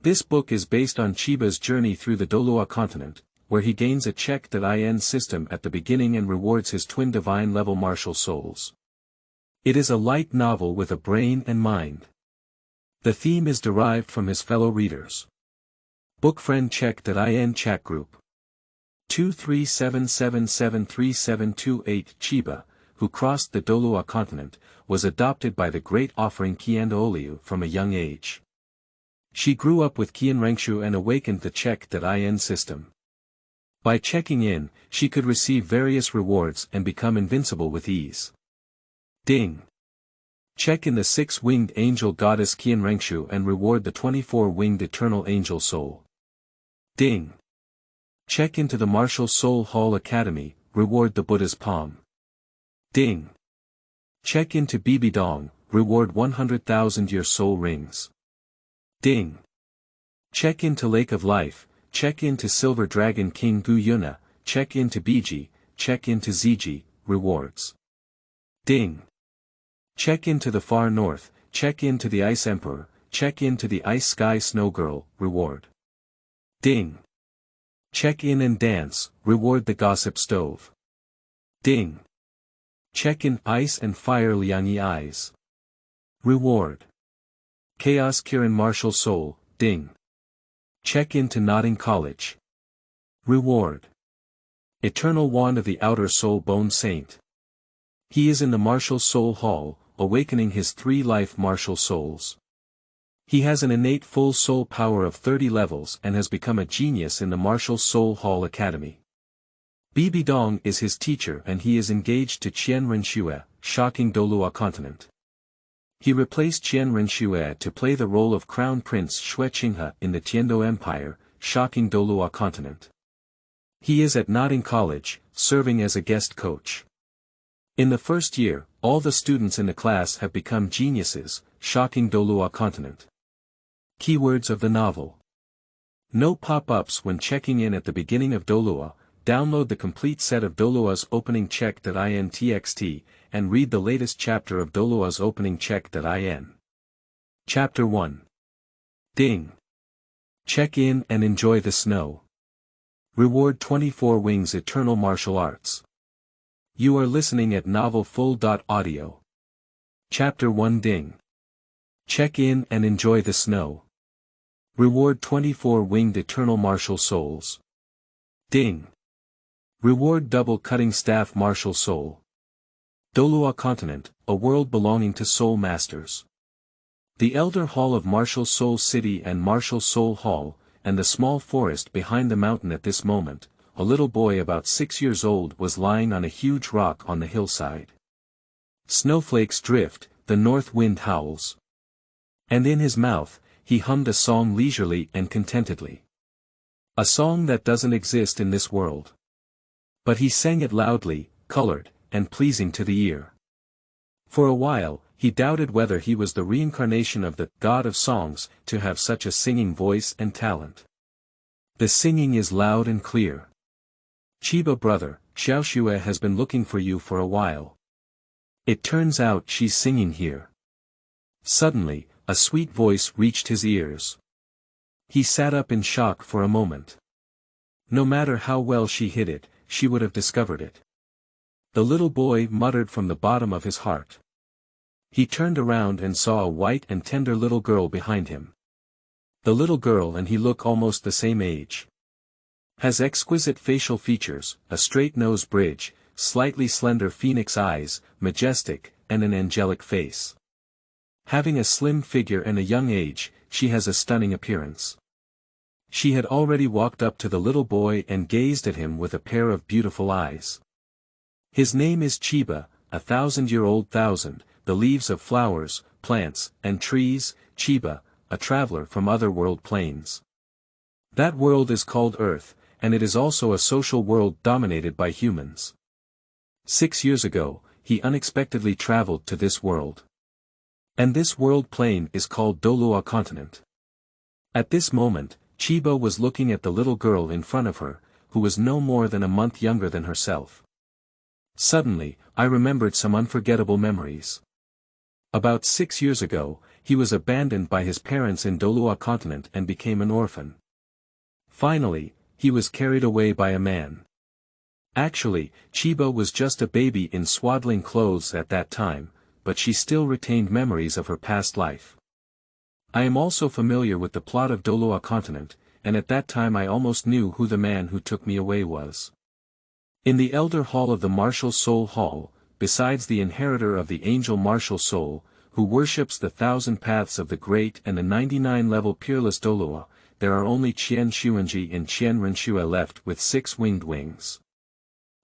This book is based on Chiba's journey through the Douluo Continent, where he gains a check.in system at the beginning and rewards his twin divine-level martial souls. It is a light novel with a brain and mind. The theme is derived from his fellow readers. Bookfriend check.in chat group. 2377737728 Chiba, who crossed the Douluo Continent, was adopted by the great offering Qian from a young age. She grew up with Renxue and awakened the check.in system. By checking in, she could receive various rewards and become invincible with ease. Ding! Check in the 6-winged angel goddess Renxue and reward the 24-winged eternal angel soul. Ding! Check into the Martial Soul Hall Academy, reward the Buddha's palm. Ding! Check into Bibidong, reward 100,000-year soul rings. Ding! Check into Lake of Life, check into Silver Dragon King Gu Yuna, check into Biji, check into Ziji, rewards. Ding! Check into the Far North, check into the Ice Emperor, check into the Ice Sky Snow Girl, reward. Ding! Check in and dance, reward the Gossip Stove. Ding! Check in Ice and Fire Liangyi Eyes. Reward. Chaos Qianren Martial Soul, ding. Check into Nodding College. Reward. Eternal Wand of the Outer Soul Bone Saint. He is in the Martial Soul Hall, awakening his 3 life martial souls. He has an innate full soul power of 30 levels and has become a genius in the Martial Soul Hall Academy. Bibidong is his teacher and he is engaged to Qianren Snow, shocking Douluo Continent. He replaced Qianren Snow to play the role of Crown Prince Xue Qinghe in the Tiando Empire, shocking Douluo Continent. He is at Nodding College, serving as a guest coach. In the first year, all the students in the class have become geniuses, shocking Douluo Continent. Keywords of the novel. No pop-ups when checking in at the beginning of Douluo. Download the complete set of Douluo's opening check.in txt, and read the latest chapter of Douluo's opening check.in. Chapter 1. Ding! Check in and enjoy the snow. Reward 24 Wings Eternal Martial Arts. You are listening at novelfull.audio. Chapter 1 Ding! Check in and enjoy the snow. Reward 24 Winged Eternal Martial Souls. Ding! Reward Double Cutting Staff Martial Soul. Douluo Continent, a world belonging to soul masters. The Elder Hall of Martial Soul City and Martial Soul Hall, and the small forest behind the mountain at this moment, a little boy about 6 years old was lying on a huge rock on the hillside. Snowflakes drift, the north wind howls. And in his mouth, he hummed a song leisurely and contentedly. A song that doesn't exist in this world. But he sang it loudly, colored, and pleasing to the ear. For a while, he doubted whether he was the reincarnation of the God of Songs to have such a singing voice and talent. The singing is loud and clear. Chiba brother, Xiaoxue has been looking for you for a while. It turns out she's singing here. Suddenly, a sweet voice reached his ears. He sat up in shock for a moment. No matter how well she hid it, she would have discovered it. The little boy muttered from the bottom of his heart. He turned around and saw a white and tender little girl behind him. The little girl and he look almost the same age. Has exquisite facial features, a straight nose bridge, slightly slender phoenix eyes, majestic, and an angelic face. Having a slim figure and a young age, she has a stunning appearance. She had already walked up to the little boy and gazed at him with a pair of beautiful eyes. His name is Chiba, 1,000-year-old thousand, the leaves of flowers, plants, and trees, Chiba, a traveler from other world planes. That world is called Earth, and it is also a social world dominated by humans. 6 years ago, he unexpectedly traveled to this world. And this world plane is called Douluo Continent. At this moment, Chiba was looking at the little girl in front of her, who was no more than a month younger than herself. Suddenly, I remembered some unforgettable memories. About 6 years ago, he was abandoned by his parents in Douluo Continent and became an orphan. Finally, he was carried away by a man. Actually, Chiba was just a baby in swaddling clothes at that time, but she still retained memories of her past life. I am also familiar with the plot of Douluo Continent, and at that time I almost knew who the man who took me away was. In the Elder Hall of the Martial Soul Hall, besides the inheritor of the Angel Martial Soul, who worships the 1,000 paths of the Great and the 99-level Peerless Douluo, there are only Qian Xuanji and Qianren Snow left with 6 winged wings.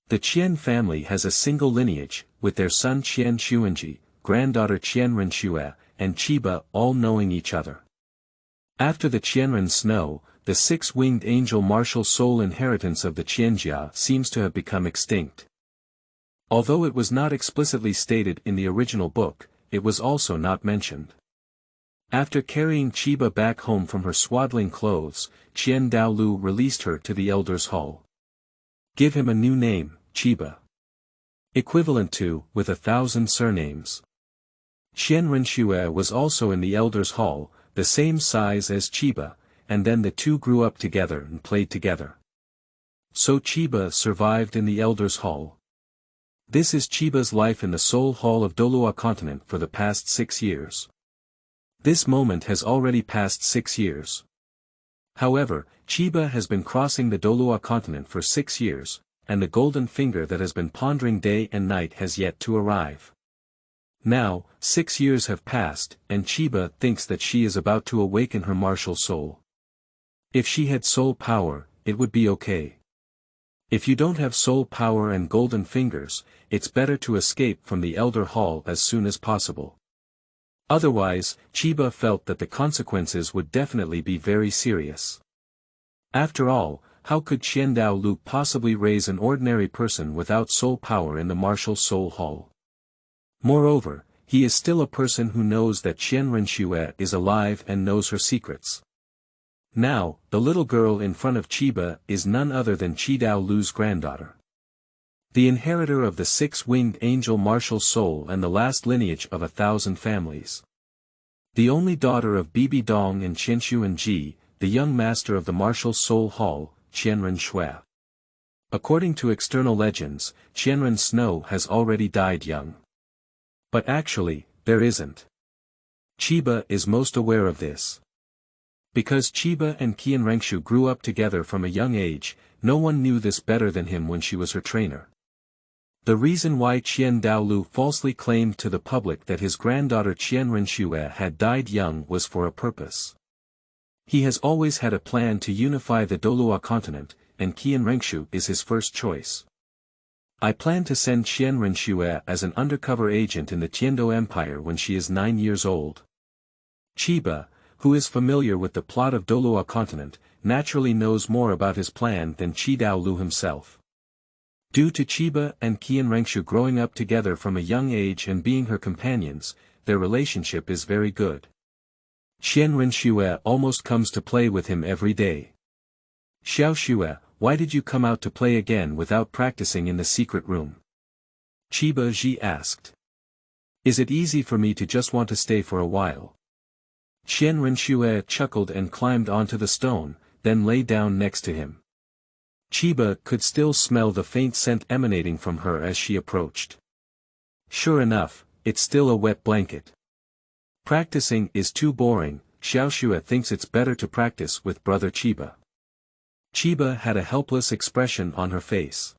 The Qian family has a single lineage, with their son Qian Xuanji, granddaughter Qianren Snow, and Chiba all knowing each other. After the Qianren Snow, the 6-winged angel martial soul inheritance of the Qianjia seems to have become extinct. Although it was not explicitly stated in the original book, it was also not mentioned. After carrying Chiba back home from her swaddling clothes, Qian Douluo released her to the Elder's Hall. Give him a new name, Chiba. Equivalent to, with 1,000 surnames. Qianren Snow was also in the Elder's Hall, the same size as Chiba, and then the two grew up together and played together. So Chiba survived in the Elder's Hall. This is Chiba's life in the Soul Hall of Douluo Continent for the past 6 years. This moment has already passed 6 years. However, Chiba has been crossing the Douluo Continent for 6 years, and the golden finger that has been pondering day and night has yet to arrive. Now, 6 years have passed, and Chiba thinks that she is about to awaken her martial soul. If she had soul power, it would be okay. If you don't have soul power and golden fingers, it's better to escape from the Elder Hall as soon as possible. Otherwise, Chiba felt that the consequences would definitely be very serious. After all, how could Qian Douluo possibly raise an ordinary person without soul power in the martial soul hall? Moreover, he is still a person who knows that Qianren Snow is alive and knows her secrets. Now, the little girl in front of Chiba is none other than Qi Douluo's granddaughter. The inheritor of the 6-winged angel martial soul and the last lineage of 1,000 families. The only daughter of Bibi Dong and Qian Xuanji, the young master of the martial soul hall, Qianren Shui. According to external legends, Qianren Snow has already died young. But actually, there isn't. Chiba is most aware of this. Because Chiba and Qian Renxue grew up together from a young age, no one knew this better than him when she was her trainer. The reason why Qian Douluo falsely claimed to the public that his granddaughter Qianren Snow had died young was for a purpose. He has always had a plan to unify the Douluo Continent, and Qian Renxue is his first choice. I plan to send Qianren Snow as an undercover agent in the Tiando Empire when she is 9 years old. Chiba, who is familiar with the plot of Douluo Continent, naturally knows more about his plan than Qi Douluo himself. Due to Chiba and Qian Renxue growing up together from a young age and being her companions, their relationship is very good. Qianren Snow almost comes to play with him every day. Xiao Shui, why did you come out to play again without practicing in the secret room? Chiba Ji asked. Is it easy for me to just want to stay for a while? Qianren Snow chuckled and climbed onto the stone, then lay down next to him. Chiba could still smell the faint scent emanating from her as she approached. Sure enough, it's still a wet blanket. Practicing is too boring, Xiao Shui thinks it's better to practice with brother Chiba. Chiba had a helpless expression on her face.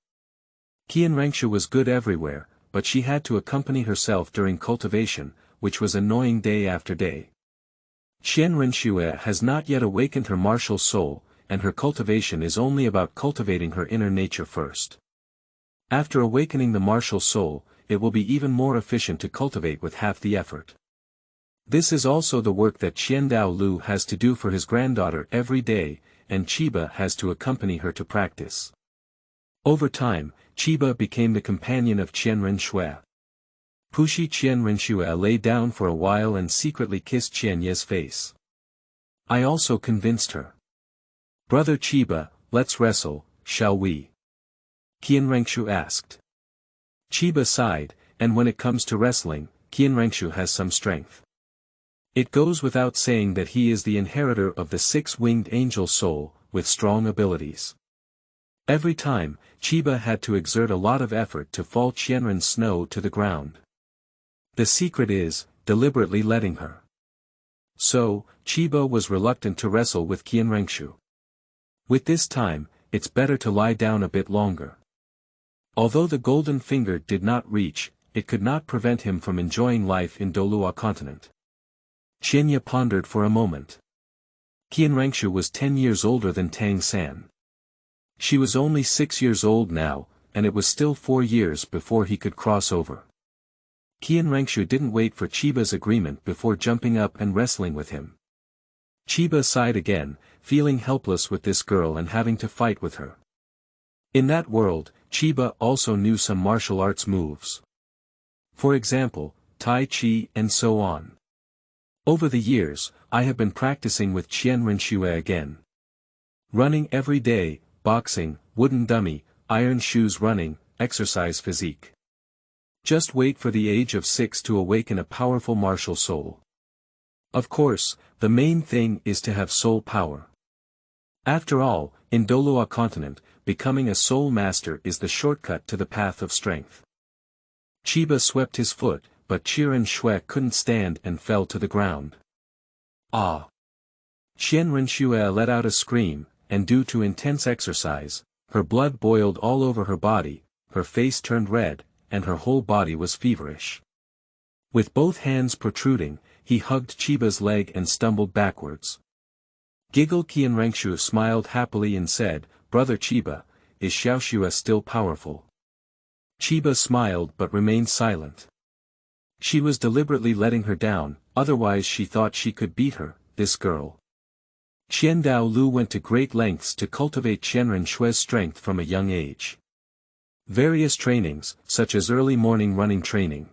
Qian Renxue was good everywhere, but she had to accompany herself during cultivation, which was annoying day after day. Qianren Snow has not yet awakened her martial soul, and her cultivation is only about cultivating her inner nature first. After awakening the martial soul, it will be even more efficient to cultivate with half the effort. This is also the work that Qian Douluo has to do for his granddaughter every day, and Chiba has to accompany her to practice. Over time, Chiba became the companion of Qianren Snow. Pushi Qianren Snow lay down for a while and secretly kissed Qianye's face. I also convinced her. Brother Chiba, let's wrestle, shall we? Qian Renxue asked. Chiba sighed, and when it comes to wrestling, Qian Renxue has some strength. It goes without saying that he is the inheritor of the six-winged angel soul, with strong abilities. Every time, Chiba had to exert a lot of effort to fall Qianren Snow to the ground. The secret is, deliberately letting her. So, Chiba was reluctant to wrestle with Renxue. With this time, it's better to lie down a bit longer. Although the golden finger did not reach, it could not prevent him from enjoying life in Douluo Continent. Qianya pondered for a moment. Renxue was 10 years older than Tang San. She was only 6 years old now, and it was still 4 years before he could cross over. Renxue didn't wait for Chiba's agreement before jumping up and wrestling with him. Chiba sighed again, feeling helpless with this girl and having to fight with her. In that world, Chiba also knew some martial arts moves. For example, Tai Chi and so on. Over the years, I have been practicing with Renxue again. Running every day, boxing, wooden dummy, iron shoes running, exercise physique. Just wait for the age of 6 to awaken a powerful martial soul. Of course, the main thing is to have soul power. After all, in Douluo Continent, becoming a soul master is the shortcut to the path of strength. Chiba swept his foot, but Renxue couldn't stand and fell to the ground. Ah! Renxue let out a scream, and due to intense exercise, her blood boiled all over her body, her face turned red, and her whole body was feverish. With both hands protruding, he hugged Chiba's leg and stumbled backwards. Giggle Renxue smiled happily and said, "Brother Chiba, is Xiaoxue still powerful?" Chiba smiled but remained silent. She was deliberately letting her down, otherwise she thought she could beat her, this girl. Qiandao Lu went to great lengths to cultivate Renxue's strength from a young age. Various trainings, such as early morning running training.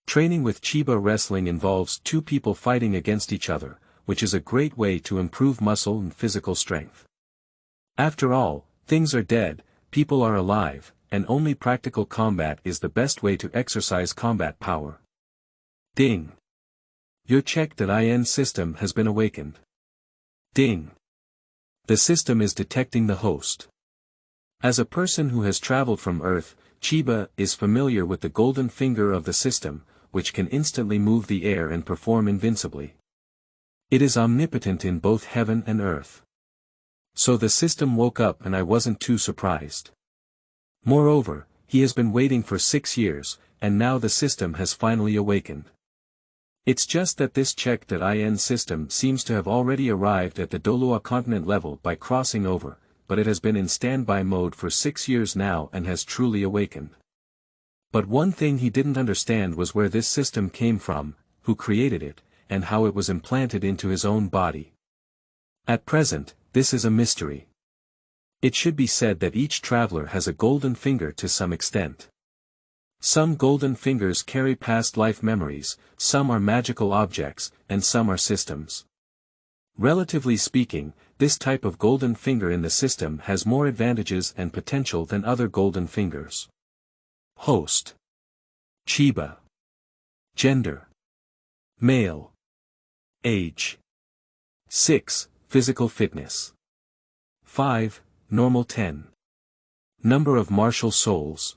Training with Chiba wrestling involves two people fighting against each other, which is a great way to improve muscle and physical strength. After all, things are dead, people are alive, and only practical combat is the best way to exercise combat power. Ding! Your check.in system has been awakened. Ding! The system is detecting the host. As a person who has traveled from Earth, Chiba is familiar with the golden finger of the system, which can instantly move the air and perform invincibly. It is omnipotent in both heaven and earth. So the system woke up and I wasn't too surprised. Moreover, he has been waiting for 6 years, and now the system has finally awakened. It's just that this check.in system seems to have already arrived at the Douluo Continent level by crossing over, but it has been in standby mode for 6 years now and has truly awakened. But one thing he didn't understand was where this system came from, who created it, and how it was implanted into his own body. At present, this is a mystery. It should be said that each traveler has a golden finger to some extent. Some golden fingers carry past life memories, some are magical objects, and some are systems. Relatively speaking, this type of golden finger in the system has more advantages and potential than other golden fingers. Host. Chiba. Gender. Male. Age. 6. Physical fitness. 5. Normal 10. Number of martial souls.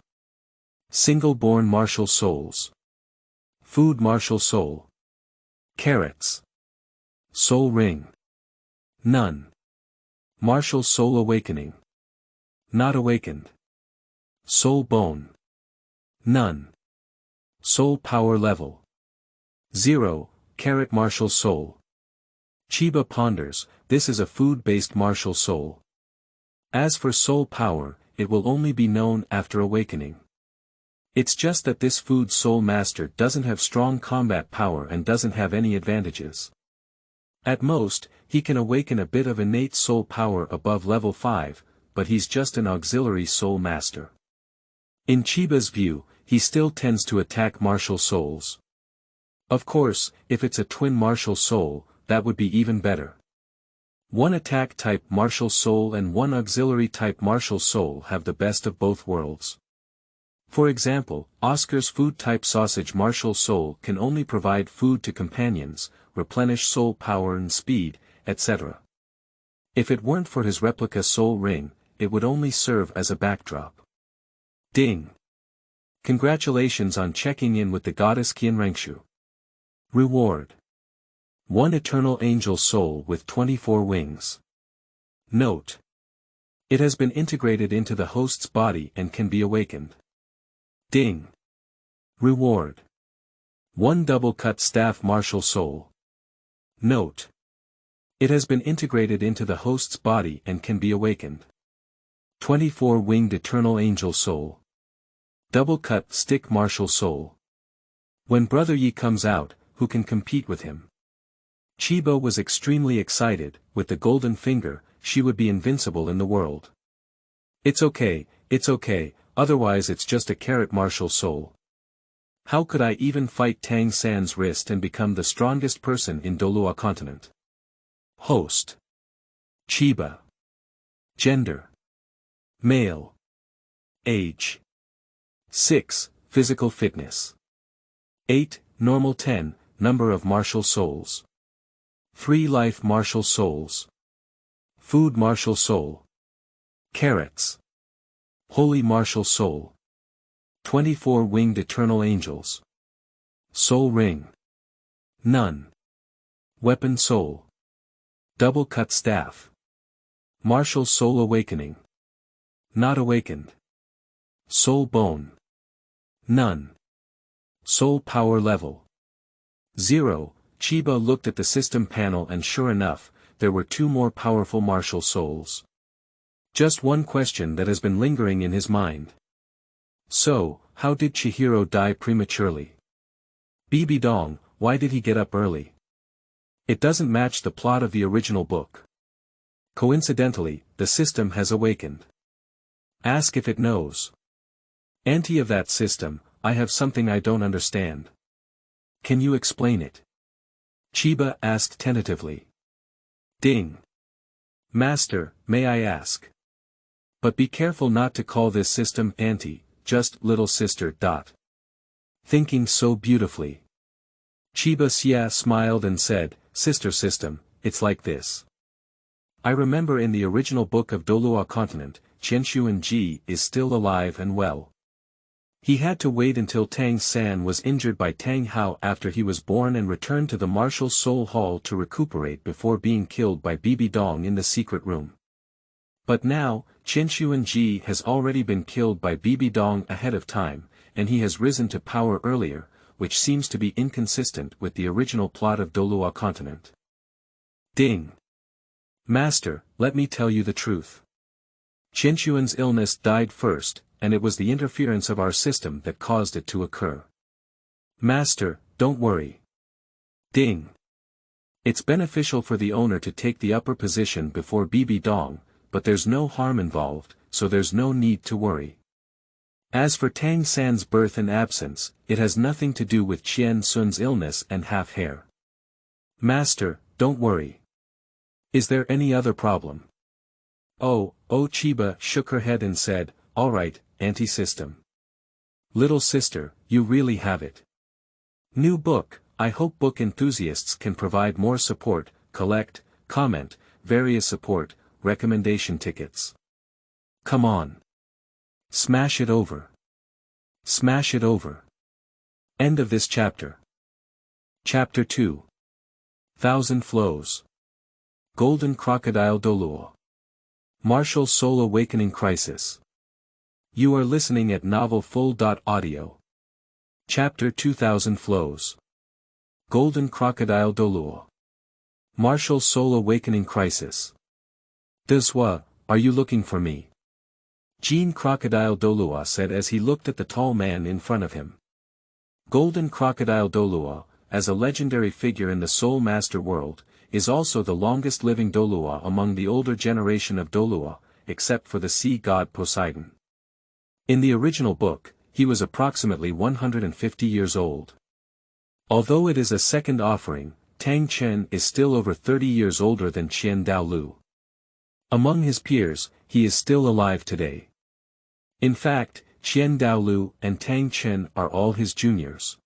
Single-born martial souls. Food martial soul. Carrots. Soul ring. None. Martial soul awakening. Not awakened. Soul bone. None. Soul power level. 0. Carrot martial soul. Chiba ponders, this is a food-based martial soul. As for soul power, it will only be known after awakening. It's just that this food soul master doesn't have strong combat power and doesn't have any advantages. At most, he can awaken a bit of innate soul power above level 5, but he's just an auxiliary soul master. In Chiba's view, he still tends to attack martial souls. Of course, if it's a twin martial soul, that would be even better. One attack type martial soul and one auxiliary type martial soul have the best of both worlds. For example, Oscar's food-type sausage martial soul can only provide food to companions, replenish soul power and speed, etc. If it weren't for his replica soul ring, it would only serve as a backdrop. Ding! Congratulations on checking in with the goddess Qianren. Reward: 1 eternal angel soul with 24 wings. Note: it has been integrated into the host's body and can be awakened. Ding! Reward: 1 double-cut staff martial soul. Note: it has been integrated into the host's body and can be awakened. 24 winged eternal angel soul. Double-cut stick martial soul. When Brother Yi comes out, who can compete with him? Chiba was extremely excited. With the golden finger, she would be invincible in the world. It's okay, otherwise it's just a carrot martial soul. How could I even fight Tang San's wrist and become the strongest person in Douluo Continent? Host: Chiba. Gender: male. Age: 6, physical fitness. 8, normal. 10, number of martial souls. 3 life martial souls. Food martial soul. Carrots. Holy martial soul. 24 winged eternal angels. Soul ring. None. Weapon soul. Double cut staff. Martial soul awakening. Not awakened. Soul bone. None. Soul power level. 0. Chiba looked at the system panel and sure enough, there were 2 more powerful martial souls. Just one question that has been lingering in his mind. So, how did Chihiro die prematurely? Bibi Dong, why did he get up early? It doesn't match the plot of the original book. Coincidentally, the system has awakened. Ask if it knows. Auntie of that system, I have something I don't understand. Can you explain it? Chiba asked tentatively. Ding. Master, may I ask? But be careful not to call this system auntie, just little sister. Thinking so beautifully. Chiba Xia smiled and said, sister system, it's like this. I remember in the original book of Douluo Continent, Qianren Ji is still alive and well. He had to wait until Tang San was injured by Tang Hao after he was born and returned to the Martial Soul Hall to recuperate before being killed by Bibi Dong in the secret room. But now, Qianren Ji has already been killed by Bibi Dong ahead of time, and he has risen to power earlier, which seems to be inconsistent with the original plot of Douluo Continent. Ding. Master, let me tell you the truth. Qianren's illness died first, and it was the interference of our system that caused it to occur. Master, don't worry. Ding. It's beneficial for the owner to take the upper position before Bibi Dong, but there's no harm involved, so there's no need to worry. As for Tang San's birth and absence, it has nothing to do with Qian Sun's illness and half hair. Master, don't worry. Is there any other problem? Oh, Chiba shook her head and said, alright, anti-system. Little sister, you really have it. New book, I hope book enthusiasts can provide more support, collect, comment, various support, recommendation tickets. Come on. Smash it over. Smash it over. End of this chapter. Chapter 2. Thousand Flows. Golden Crocodile Douluo. Martial Soul Awakening Crisis. You are listening at novelfull.audio. Chapter 2000 Flows. Golden Crocodile Douluo. Martial Soul Awakening Crisis. Deswa, are you looking for me? Jean Crocodile Douluo said as he looked at the tall man in front of him. Golden Crocodile Douluo, as a legendary figure in the Soul Master world, is also the longest living Douluo among the older generation of Douluo, except for the sea god Poseidon. In the original book, he was approximately 150 years old. Although it is a second offering, Tang Chen is still over 30 years older than Qian Daolu. Among his peers, he is still alive today. In fact, Qian Douluo and Tang Chen are all his juniors.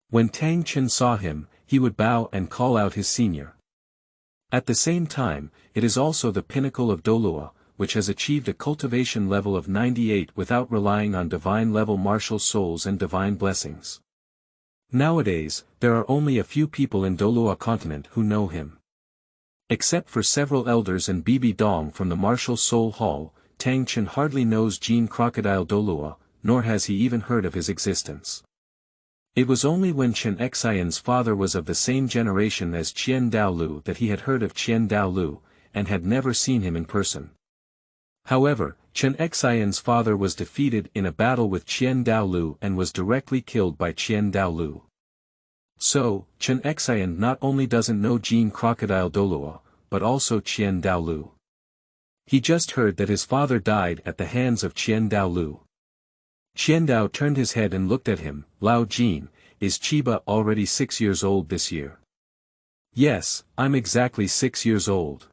When Tang Chen saw him, he would bow and call out his senior. At the same time, it is also the pinnacle of Douluo, which has achieved a cultivation level of 98 without relying on divine-level martial souls and divine blessings. Nowadays, there are only a few people in Douluo Continent who know him. Except for several elders and Bibi Dong from the Martial Soul Hall, Tang Chen hardly knows Jean Crocodile Douluo, nor has he even heard of his existence. It was only when Chen Xian's father was of the same generation as Qian Douluo that he had heard of Qian Douluo, and had never seen him in person. However, Chen Xian's father was defeated in a battle with Qian Douluo and was directly killed by Qian Douluo. So, Chen Xian not only doesn't know Jean Crocodile Douluo, but also Qian Douluo. He just heard that his father died at the hands of Qian Douluo. Qian Dao turned his head and looked at him. Lao Jin, is Chiba already 6 years old this year? Yes, I'm exactly 6 years old.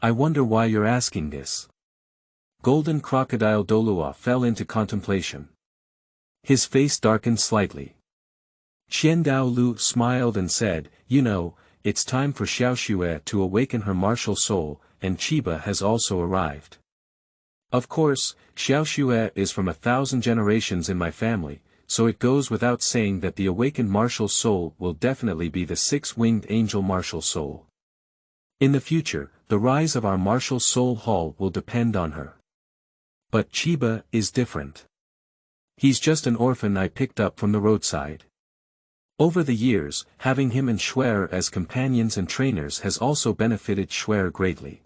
I wonder why you're asking this. Golden Crocodile Douluo fell into contemplation. His face darkened slightly. Qian Douluo smiled and said, "You know, it's time for Xiaoxue to awaken her martial soul, and Chiba has also arrived. Of course, Xiaoxue is from 1,000 generations in my family, so it goes without saying that the awakened martial soul will definitely be the six-winged angel martial soul. In the future, the rise of our martial soul hall will depend on her. But Chiba is different. He's just an orphan I picked up from the roadside. Over the years, having him and Xuer as companions and trainers has also benefited Xuer greatly.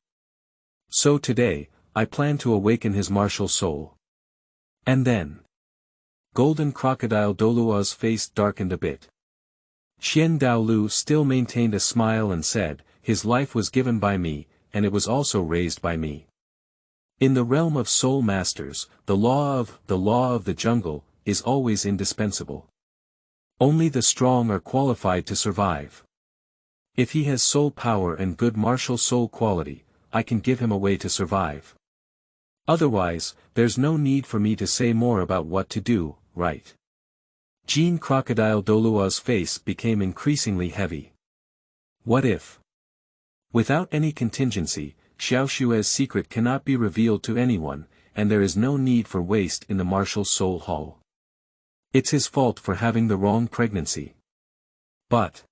So today, I plan to awaken his martial soul. And then..." Golden Crocodile Douluo's face darkened a bit. Qian Douluo still maintained a smile and said, "His life was given by me, and it was also raised by me. In the realm of soul masters, the law of the jungle, is always indispensable. Only the strong are qualified to survive. If he has soul power and good martial soul quality, I can give him a way to survive. Otherwise, there's no need for me to say more about what to do, right?" Jean Crocodile Douluo's face became increasingly heavy. What if? Without any contingency, Xiaoxue's secret cannot be revealed to anyone, and there is no need for waste in the martial soul hall. It's his fault for having the wrong pregnancy. But...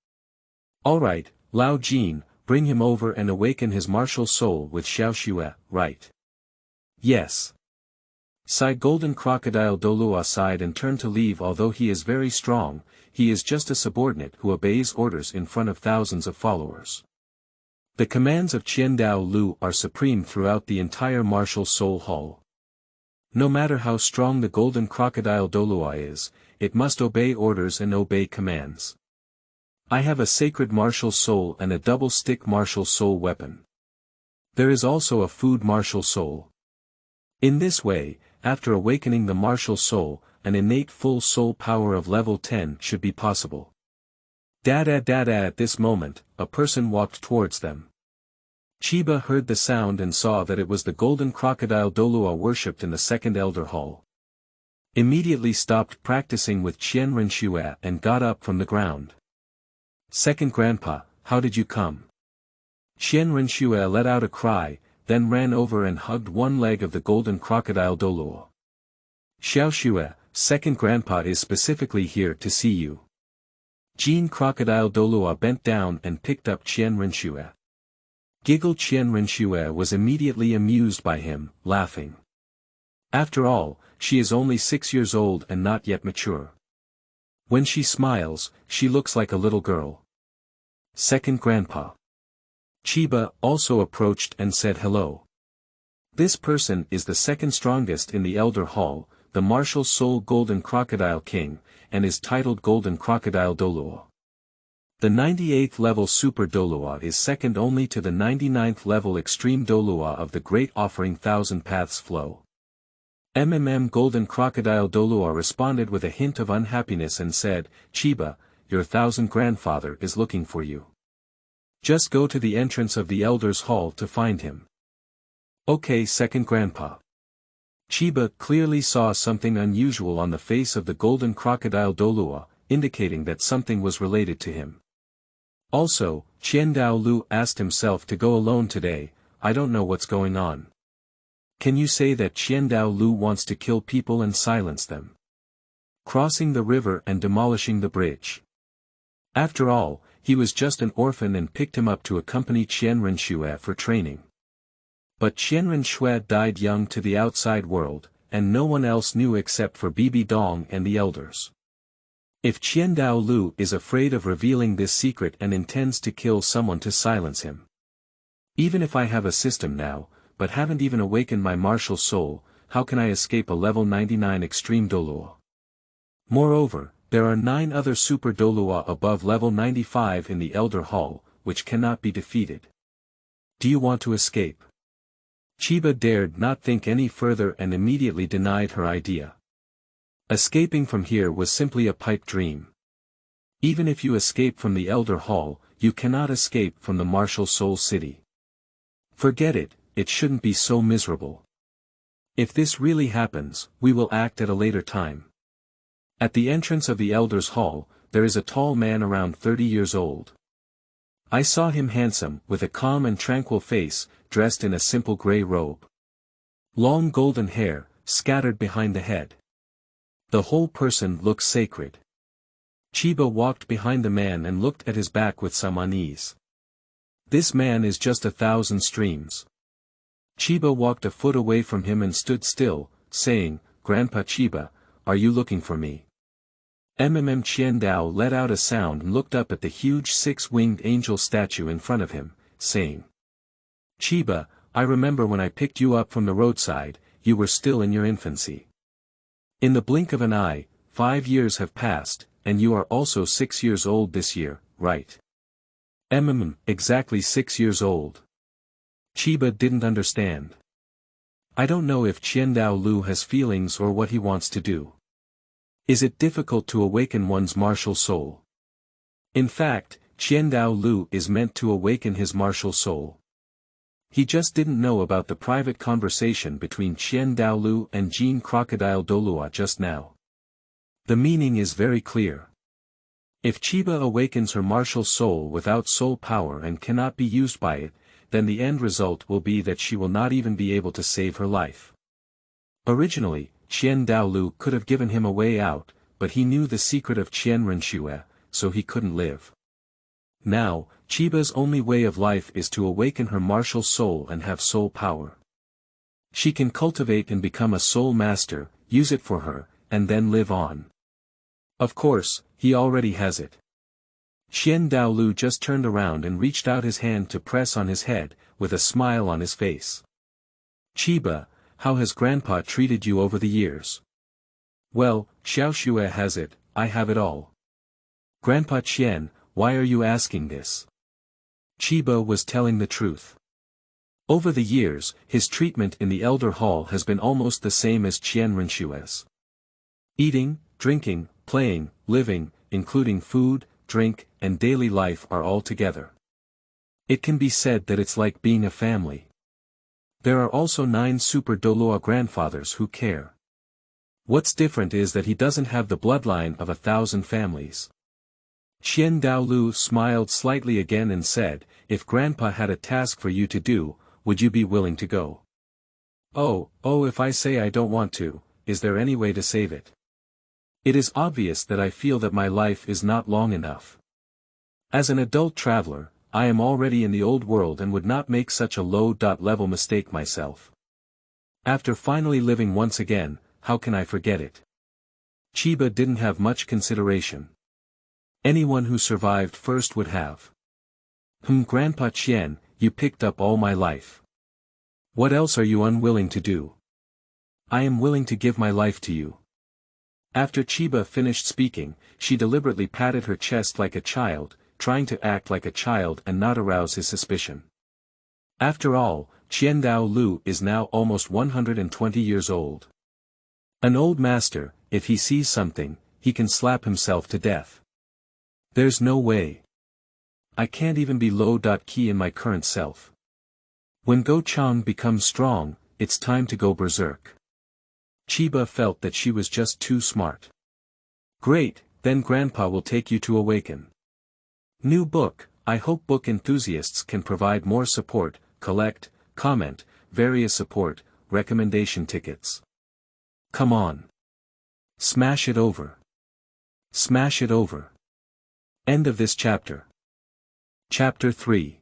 Alright, Lao Jin, bring him over and awaken his martial soul with Xiaoxue, right? Yes. Sighed Golden Crocodile Douluo sighed and turned to leave. Although he is very strong, he is just a subordinate who obeys orders in front of thousands of followers. The commands of Qian Douluo are supreme throughout the entire martial soul hall. No matter how strong the Golden Crocodile Douluo is, it must obey orders and obey commands. I have a sacred martial soul and a double-stick martial soul weapon. There is also a food martial soul. In this way, after awakening the martial soul, an innate full soul power of level 10 should be possible. Dada at this moment, a person walked towards them. Chiba heard the sound and saw that it was the Golden Crocodile Douluo worshipped in the second Elder Hall. Immediately stopped practicing with Qianren Snow and got up from the ground. "Second Grandpa, how did you come?" Qianren Snow let out a cry, then ran over and hugged one leg of the Golden Crocodile Douluo. "Xiaoxue, Second Grandpa is specifically here to see you." Jean Crocodile Douluo bent down and picked up Qianren Snow. Giggled Qianren Snow was immediately amused by him, laughing. After all, she is only 6 years old and not yet mature. When she smiles, she looks like a little girl. "Second Grandpa." Chiba also approached and said hello. This person is the second strongest in the Elder Hall, the Martial Soul Golden Crocodile King, and is titled Golden Crocodile Douluo. The 98th level Super Douluo is second only to the 99th level Extreme Douluo of the Great Offering Thousand Paths Flow. Golden Crocodile Douluo responded with a hint of unhappiness and said, "Chiba, your 1000th grandfather is looking for you. Just go to the entrance of the Elder's Hall to find him." "Okay, Second Grandpa." Chiba clearly saw something unusual on the face of the golden crocodile Douluo, indicating that something was related to him. Also, Qian Lu asked himself to go alone today. I don't know what's going on. Can you say that Qian Lu wants to kill people and silence them? Crossing the river and demolishing the bridge. After all, he was just an orphan and picked him up to accompany Qianren Snow for training. But Qianren Snow died young to the outside world, and no one else knew except for Bibi Dong and the elders. If Qian Lu is afraid of revealing this secret and intends to kill someone to silence him. Even if I have a system now, but haven't even awakened my martial soul, how can I escape a level 99 extreme Douluo? Moreover, there are 9 other super Douluo above level 95 in the Elder Hall, which cannot be defeated. Do you want to escape? Chiba dared not think any further and immediately denied her idea. Escaping from here was simply a pipe dream. Even if you escape from the Elder Hall, you cannot escape from the Martial Soul City. Forget it, it shouldn't be so miserable. If this really happens, we will act at a later time. At the entrance of the Elder's Hall, there is a tall man around 30 years old. I saw him handsome, with a calm and tranquil face, dressed in a simple grey robe. Long golden hair, scattered behind the head. The whole person looks sacred. Chiba walked behind the man and looked at his back with some unease. This man is just 1,000 streams. Chiba walked a foot away from him and stood still, saying, "Grandpa Chiba, are you looking for me?" Qian Dao let out a sound and looked up at the huge 6-winged angel statue in front of him, saying, "Chiba, I remember when I picked you up from the roadside, you were still in your infancy. In the blink of an eye, 5 years have passed, and you are also 6 years old this year, right?" Exactly 6 years old. Chiba didn't understand. I don't know if Qian Lu has feelings or what he wants to do. Is it difficult to awaken one's martial soul? In fact, Qian Lu is meant to awaken his martial soul. He just didn't know about the private conversation between Qian Lu and Jean Crocodile Douluo just now. The meaning is very clear. If Chiba awakens her martial soul without soul power and cannot be used by it, then the end result will be that she will not even be able to save her life. Originally, Qian Lu could have given him a way out, but he knew the secret of Qianren Snow, so he couldn't live. Now, Chiba's only way of life is to awaken her martial soul and have soul power. She can cultivate and become a soul master, use it for her, and then live on. Of course, he already has it. Qian Lu just turned around and reached out his hand to press on his head, with a smile on his face. "Chiba, how has Grandpa treated you over the years?" "Well, Xiaoxue has it, I have it all." "Grandpa Qian, why are you asking this?" Chiba was telling the truth. Over the years, his treatment in the Elder Hall has been almost the same as Qianren Snow. Eating, drinking, playing, living, including food, drink, and daily life are all together. It can be said that it's like being a family. There are also 9 super Douluo grandfathers who care. What's different is that he doesn't have the bloodline of 1,000 families. Qian Lu smiled slightly again and said, "If Grandpa had a task for you to do, would you be willing to go?" Oh, if I say I don't want to, is there any way to save it? It is obvious that I feel that my life is not long enough. As an adult traveler, I am already in the old world and would not make such a low-level mistake myself. After finally living once again, how can I forget it? Chiba didn't have much consideration. Anyone who survived first would have. Grandpa Qian, you picked up all my life. What else are you unwilling to do? I am willing to give my life to you. After Chiba finished speaking, she deliberately patted her chest like a child, trying to act like a child and not arouse his suspicion. After all, Qian Lu is now almost 120 years old. An old master, if he sees something, he can slap himself to death. There's no way. I can't even be low-key in my current self. When Go Chang becomes strong, it's time to go berserk. Chiba felt that she was just too smart. Great, then Grandpa will take you to Awaken. New book. I hope book enthusiasts can provide more support, collect, comment, various support, recommendation tickets. Come on. Smash it over. Smash it over. End of this chapter. Chapter 3.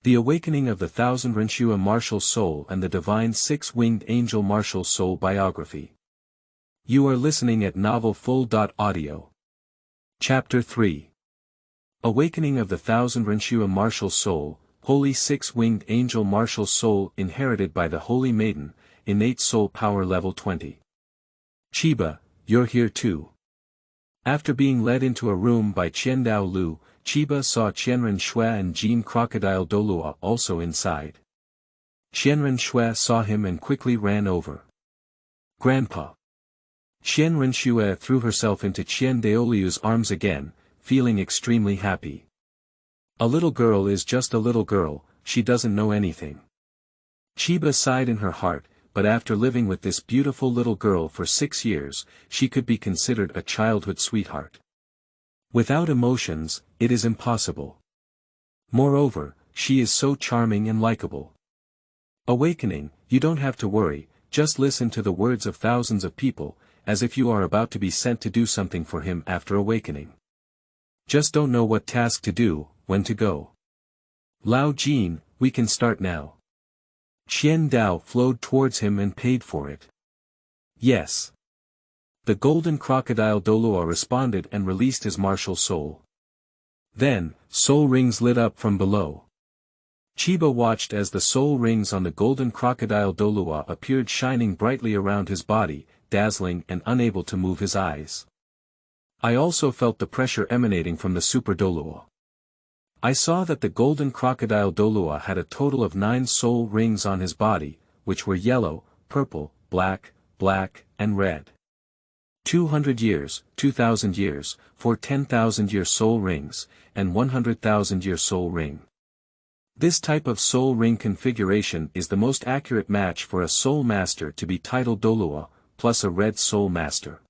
The Awakening of the Thousand Renxue Martial Soul and the Divine Six-Winged Angel Martial Soul Biography. You are listening at novelfull.audio. Chapter 3. Awakening of the Thousand Renxue Martial Soul, Holy Six-Winged Angel Martial Soul inherited by the Holy Maiden, Innate Soul Power Level 20. Chiba, you're here too. After being led into a room by Qian Lu, Chiba saw Qianren Snow and Jean Crocodile Douluo also inside. Qianren Snow saw him and quickly ran over. Grandpa. Qianren Snow threw herself into Qian Daoliu's arms again, feeling extremely happy. A little girl is just a little girl, she doesn't know anything. Chiba sighed in her heart, but after living with this beautiful little girl for 6 years, she could be considered a childhood sweetheart. Without emotions, it is impossible. Moreover, she is so charming and likable. Awakening, you don't have to worry, just listen to the words of thousands of people, as if you are about to be sent to do something for him after awakening. Just don't know what task to do, when to go. Lao Jin, we can start now. Qian Dao flowed towards him and paid for it. Yes. The golden crocodile Douluo responded and released his martial soul. Then, soul rings lit up from below. Chiba watched as the soul rings on the golden crocodile Douluo appeared shining brightly around his body, dazzling and unable to move his eyes. I also felt the pressure emanating from the super Douluo. I saw that the golden crocodile Douluo had a total of 9 soul rings on his body, which were yellow, purple, black, and red. 200 years, 2,000 years, for 10,000-year soul rings, and 100,000-year soul ring. This type of soul ring configuration is the most accurate match for a soul master to be titled Douluo, plus a red soul master.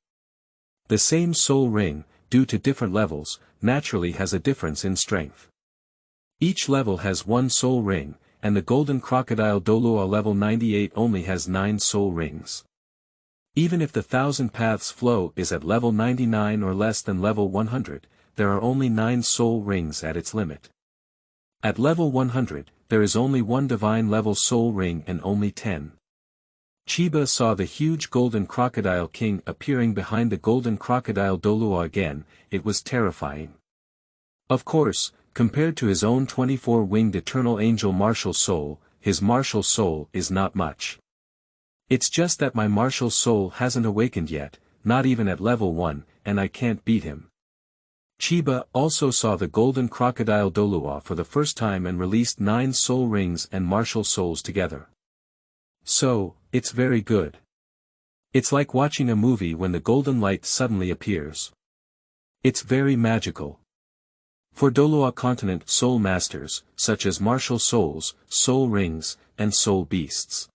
The same soul ring, due to different levels, naturally has a difference in strength. Each level has 1 soul ring, and the golden crocodile Douluo level 98 only has 9 soul rings. Even if the 1000 Paths flow is at level 99 or less than level 100, there are only 9 soul rings at its limit. At level 100, there is only 1 divine level soul ring and only 10. Chiba saw the huge golden crocodile king appearing behind the golden crocodile Douluo again. It was terrifying. Of course, compared to his own 24-winged eternal angel martial soul, his martial soul is not much. It's just that my martial soul hasn't awakened yet, not even at level 1, and I can't beat him. Chiba also saw the golden crocodile Douluo for the first time and released 9 soul rings and martial souls together. So, it's very good. It's like watching a movie when the golden light suddenly appears. It's very magical. For Douluo Continent soul masters, such as martial souls, soul rings, and soul beasts.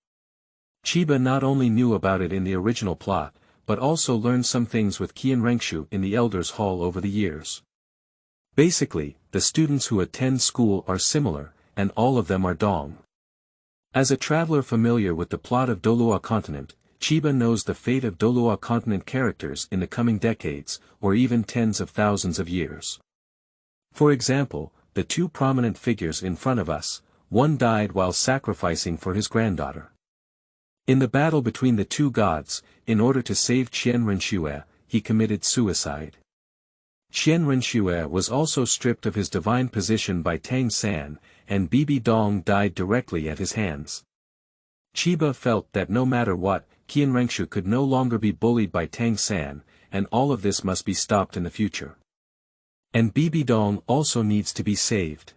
Chiba not only knew about it in the original plot, but also learned some things with Qian Renxue in the Elders' Hall over the years. Basically, the students who attend school are similar, and all of them are Dong. As a traveler familiar with the plot of Douluo Continent, Chiba knows the fate of Douluo Continent characters in the coming decades, or even tens of thousands of years. For example, the 2 prominent figures in front of us, one died while sacrificing for his granddaughter. In the battle between the 2 gods, in order to save Qianren Snow, he committed suicide. Qianren Snow was also stripped of his divine position by Tang San, and Bibi Dong died directly at his hands. Chiba felt that no matter what, Qian Renxue could no longer be bullied by Tang San, and all of this must be stopped in the future. And Bibi Dong also needs to be saved.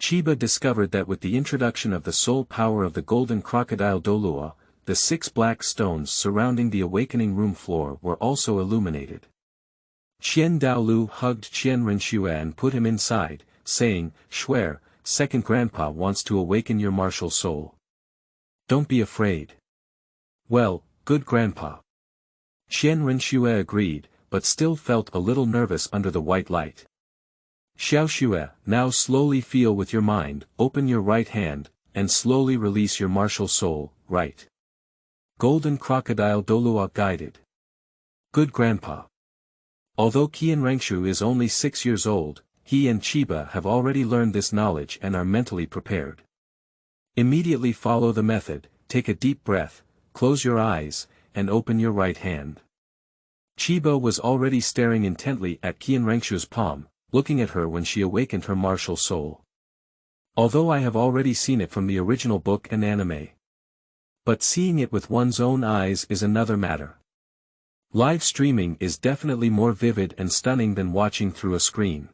Chiba discovered that with the introduction of the soul power of the golden crocodile Douluo, the 6 black stones surrounding the awakening room floor were also illuminated. Qian Daolu hugged Qianren Snow and put him inside, saying, "Shuer, second grandpa wants to awaken your martial soul. Don't be afraid." Well, good grandpa. Qianren Snow agreed, but still felt a little nervous under the white light. Xiaoxue, now slowly feel with your mind, open your right hand, and slowly release your martial soul, right. Golden Crocodile Douluo guided. Good grandpa. Although Qian Renxue is only 6 years old, he and Chiba have already learned this knowledge and are mentally prepared. Immediately follow the method, take a deep breath, close your eyes, and open your right hand. Chiba was already staring intently at Qian Renxue's palm, looking at her when she awakened her martial soul. Although I have already seen it from the original book and anime. But seeing it with one's own eyes is another matter. Live streaming is definitely more vivid and stunning than watching through a screen.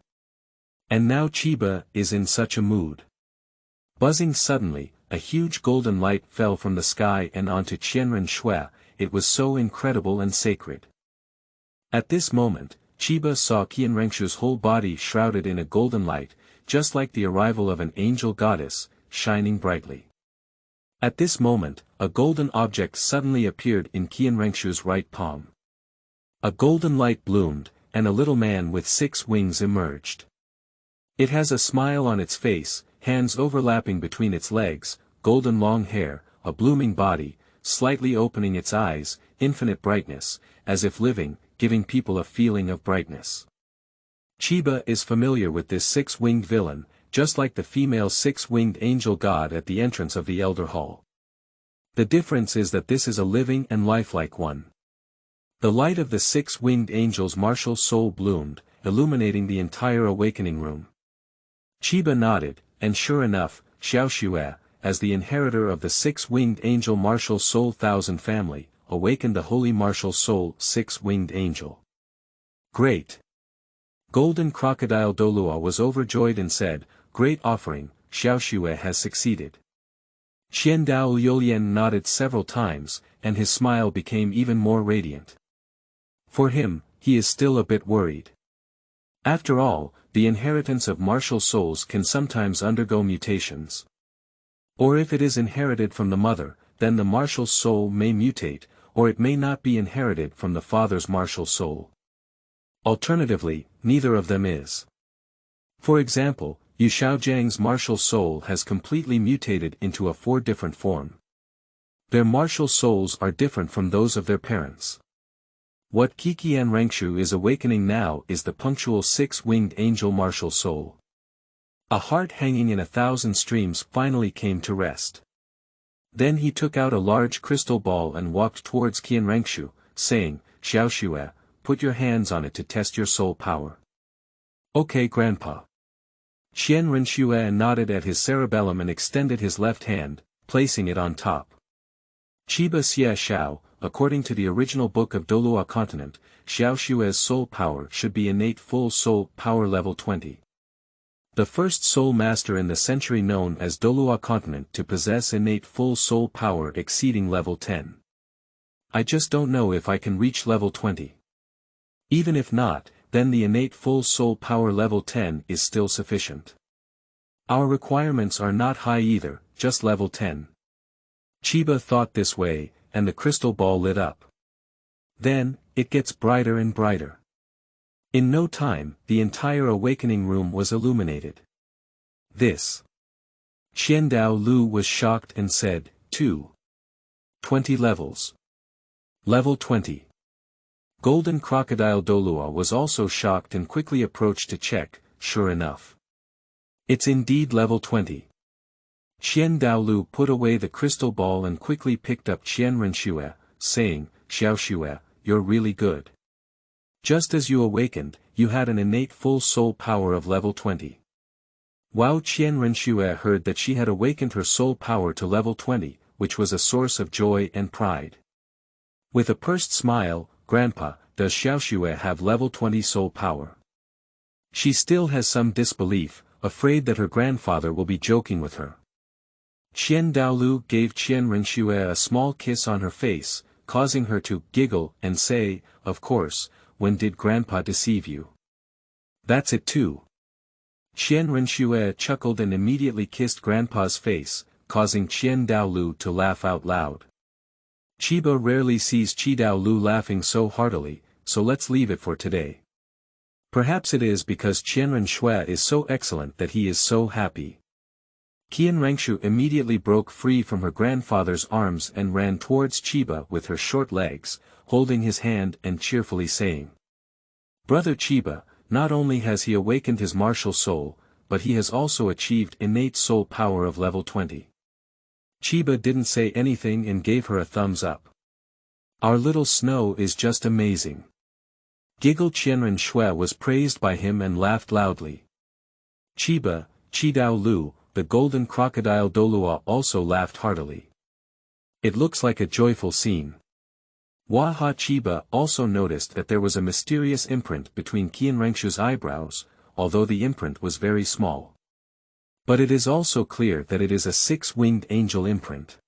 And now Chiba is in such a mood. Buzzing suddenly, a huge golden light fell from the sky and onto Qianren Snow. It was so incredible and sacred. At this moment, Chiba saw Qian Renxue's whole body shrouded in a golden light, just like the arrival of an angel goddess, shining brightly. At this moment, a golden object suddenly appeared in Qian Renxue's right palm. A golden light bloomed, and a little man with 6 wings emerged. It has a smile on its face, hands overlapping between its legs, golden long hair, a blooming body, slightly opening its eyes, infinite brightness, as if living, giving people a feeling of brightness. Chiba is familiar with this 6-winged villain, just like the female 6-winged angel god at the entrance of the Elder Hall. The difference is that this is a living and lifelike one. The light of the 6-winged angel's martial soul bloomed, illuminating the entire awakening room. Chiba nodded, and sure enough, Xiaoxue, as the inheritor of the 6-winged angel martial soul 1000 family, awakened the holy martial soul 6-winged angel. Great! Golden Crocodile Douluo was overjoyed and said, great offering, Xiaoxue has succeeded. Qiandao Yulian nodded several times, and his smile became even more radiant. For him, he is still a bit worried. After all, the inheritance of martial souls can sometimes undergo mutations. Or if it is inherited from the mother, then the martial soul may mutate, or it may not be inherited from the father's martial soul. Alternatively, neither of them is. For example, Yu Xiaojiang's martial soul has completely mutated into a 4 different form. Their martial souls are different from those of their parents. What Qian Renxue is awakening now is the punctual 6-winged angel martial soul. A heart hanging in 1,000 streams finally came to rest. Then he took out a large crystal ball and walked towards Qian Renxue, saying, Xiaoxue, put your hands on it to test your soul power. Okay grandpa. Qianren Snow nodded at his cerebellum and extended his left hand, placing it on top. Chiba Xie Xiao, according to the original book of Douluo Continent, Xiaoxue's soul power should be innate full soul power level 20. The first soul master in the century known as Douluo Continent to possess innate full soul power exceeding level 10. I just don't know if I can reach level 20. Even if not, then the innate full soul power level 10 is still sufficient. Our requirements are not high either, just level 10. Chiba thought this way, and the crystal ball lit up. Then, it gets brighter and brighter. In no time, the entire awakening room was illuminated. This. Qiandao Lu was shocked and said, 20 levels. Level 20. Golden Crocodile Douluo was also shocked and quickly approached to check, sure enough. It's indeed level 20. Qiandao Lu put away the crystal ball and quickly picked up Qianren Snow, saying, Xiaoxue, you're really good. Just as you awakened, you had an innate full soul power of level 20. Wow! Qianren Snow heard that she had awakened her soul power to level 20, which was a source of joy and pride. With a pursed smile, Grandpa, does Xiaoxue have level 20 soul power? She still has some disbelief, afraid that her grandfather will be joking with her. Qiandao Lu gave Qianren Snow a small kiss on her face, causing her to giggle and say, of course, when did Grandpa deceive you? That's it too. Qianren Snow chuckled and immediately kissed Grandpa's face, causing Qiandao Lu to laugh out loud. Chiba rarely sees Douluo laughing so heartily, so let's leave it for today. Perhaps it is because Qianren Snow is so excellent that he is so happy. Renxue immediately broke free from her grandfather's arms and ran towards Chiba with her short legs, holding his hand and cheerfully saying, "Brother Chiba, not only has he awakened his martial soul, but he has also achieved innate soul power of level 20. Chiba didn't say anything and gave her a thumbs up. "Our little Snow is just amazing." Giggled Qianren Snow was praised by him and laughed loudly. Chiba, Douluo, the golden crocodile Douluo also laughed heartily. It looks like a joyful scene. Waha Chiba also noticed that there was a mysterious imprint between Renxue's eyebrows, although the imprint was very small. But it is also clear that it is a six-winged angel imprint.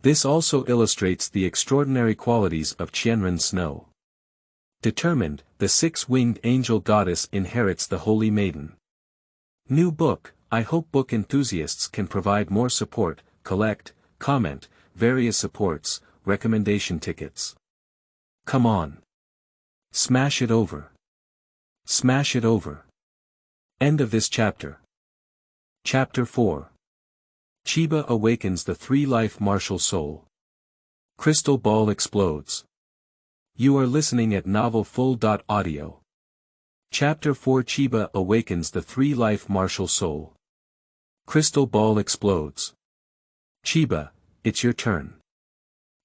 This also illustrates the extraordinary qualities of Qianren Snow. Determined, the six-winged angel goddess inherits the Holy Maiden. New book. I hope book enthusiasts can provide more support, collect, comment, various supports, recommendation tickets. Come on. Smash it over. Smash it over. End of this chapter. Chapter 4. Chiba awakens the three-life martial soul. Crystal ball explodes. You are listening at novelfull.audio. Chapter 4 Chiba awakens the three-life martial soul. Crystal ball explodes. Chiba, it's your turn.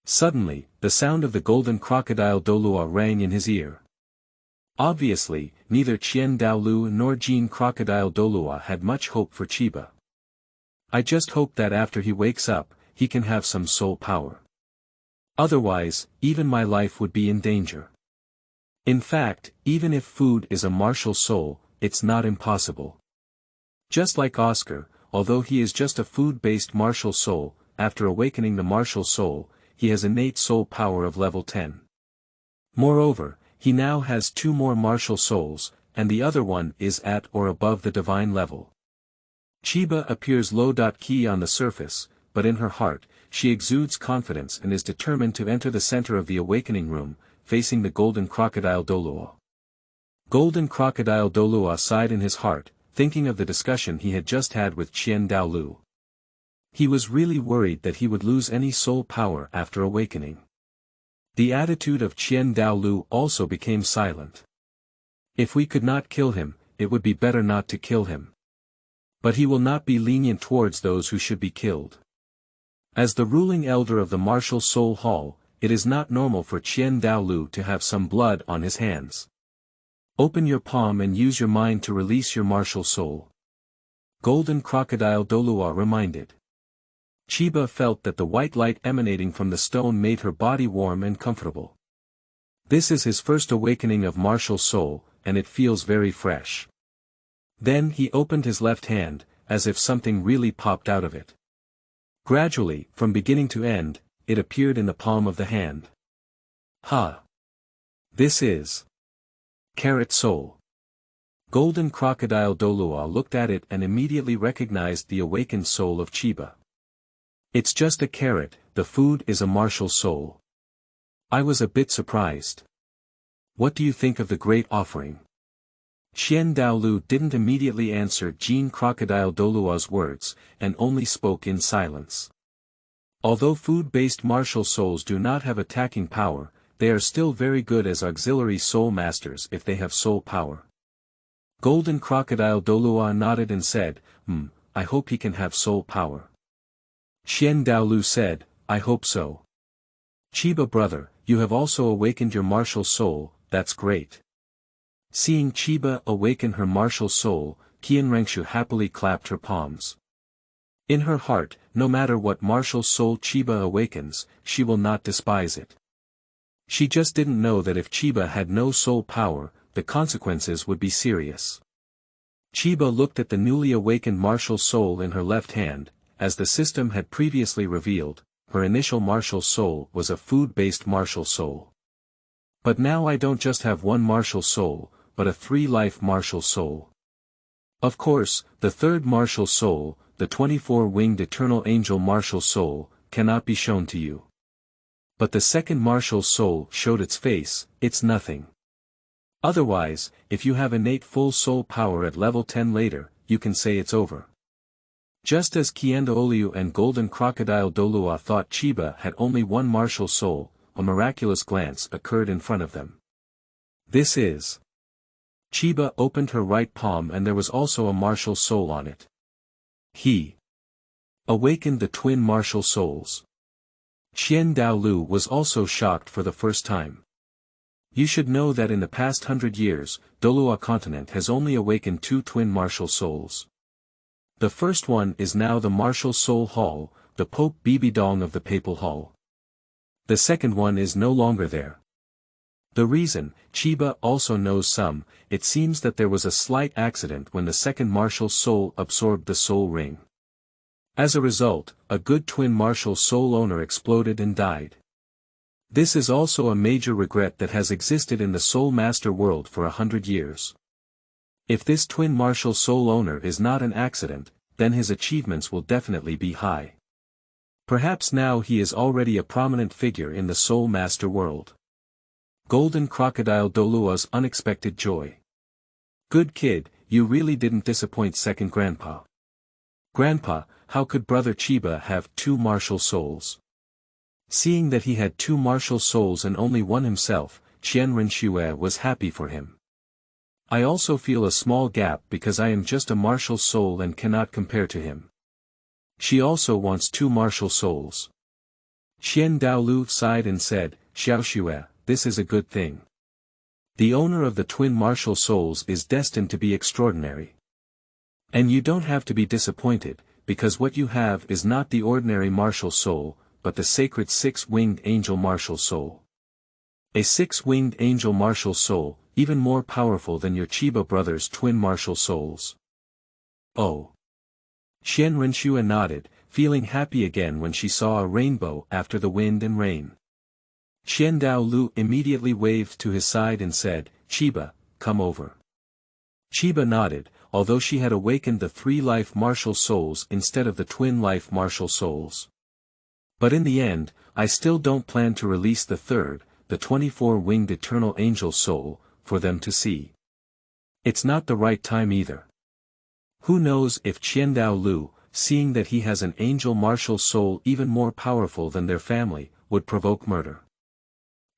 Suddenly, the sound of the golden crocodile Douluo rang in his ear. Obviously, neither Douluo nor Jean Crocodile Douluo had much hope for Chiba. I just hope that after he wakes up, he can have some soul power. Otherwise, even my life would be in danger. In fact, even if food is a martial soul, it's not impossible. Just like Oscar, although he is just a food-based martial soul, after awakening the martial soul, he has innate soul power of level 10. Moreover, he now has two more martial souls, and the other one is at or above the divine level. Chiba appears low-key on the surface, but in her heart, she exudes confidence and is determined to enter the center of the awakening room, facing the golden crocodile Douluo. Golden crocodile Douluo sighed in his heart, thinking of the discussion he had just had with Douluo. He was really worried that he would lose any soul power after awakening. The attitude of Douluo also became silent. If we could not kill him, it would be better not to kill him. But he will not be lenient towards those who should be killed. As the ruling elder of the martial soul hall, it is not normal for Douluo to have some blood on his hands. Open your palm and use your mind to release your martial soul. Golden crocodile Douluo reminded. Chiba felt that the white light emanating from the stone made her body warm and comfortable. This is his first awakening of martial soul, and it feels very fresh. Then he opened his left hand, as if something really popped out of it. Gradually, from beginning to end, it appeared in the palm of the hand. Ha! This is Carrot Soul. Golden crocodile Douluo looked at it and immediately recognized the awakened soul of Chiba. It's just a carrot, the food is a martial soul. I was a bit surprised. What do you think of the great offering? Douluo didn't immediately answer Jean Crocodile Douluo's words, and only spoke in silence. Although food-based martial souls do not have attacking power, they are still very good as auxiliary soul masters if they have soul power. Golden Crocodile Douluo nodded and said, I hope he can have soul power. Douluo said, I hope so. Chiba brother, you have also awakened your martial soul, that's great. Seeing Chiba awaken her martial soul, Renxue happily clapped her palms. In her heart, no matter what martial soul Chiba awakens, she will not despise it. She just didn't know that if Chiba had no soul power, the consequences would be serious. Chiba looked at the newly awakened martial soul in her left hand. As the system had previously revealed, her initial martial soul was a food-based martial soul. But now I don't just have one martial soul, but a three-life martial soul. Of course, the third martial soul, the 24-winged eternal angel martial soul, cannot be shown to you. But the second martial soul showed its face, it's nothing. Otherwise, if you have innate full soul power at level 10 later, you can say it's over. Just as Qian and Golden Crocodile Douluo thought Chiba had only one martial soul, a miraculous glance occurred in front of them. This is. Chiba opened her right palm and there was also a martial soul on it. He awakened the twin martial souls. Qian Daolu was also shocked for the first time. You should know that in the past 100 years, Douluo Continent has only awakened two twin martial souls. The first one is now the Martial Soul Hall, the Pope Bibidong of the Papal Hall. The second one is no longer there. The reason, Chiba also knows some, it seems that there was a slight accident when the second martial soul absorbed the soul ring. As a result, a good twin martial soul owner exploded and died. This is also a major regret that has existed in the Soul Master world for 100 years. If this twin martial soul owner is not an accident, then his achievements will definitely be high. Perhaps now he is already a prominent figure in the Soul Master world. Golden Crocodile Douluo's unexpected joy. Good kid, you really didn't disappoint second grandpa. Grandpa, how could brother Chiba have two martial souls? Seeing that he had two martial souls and only one himself, Qianren Snow was happy for him. I also feel a small gap because I am just a martial soul and cannot compare to him. She also wants two martial souls. Qian Daolu sighed and said, Xiaoxue, this is a good thing. The owner of the twin martial souls is destined to be extraordinary. And you don't have to be disappointed, because what you have is not the ordinary martial soul, but the sacred six-winged angel martial soul. A six-winged angel martial soul, even more powerful than your Chiba brothers' twin martial souls. Oh. Renxue nodded, feeling happy again when she saw a rainbow after the wind and rain. Qian Daolu immediately waved to his side and said, Chiba, come over. Chiba nodded, although she had awakened the three life martial souls instead of the twin life martial souls. But in the end, I still don't plan to release the third, the 24-winged eternal angel soul, for them to see. It's not the right time either. Who knows if Qian Daolu, seeing that he has an angel martial soul even more powerful than their family, would provoke murder.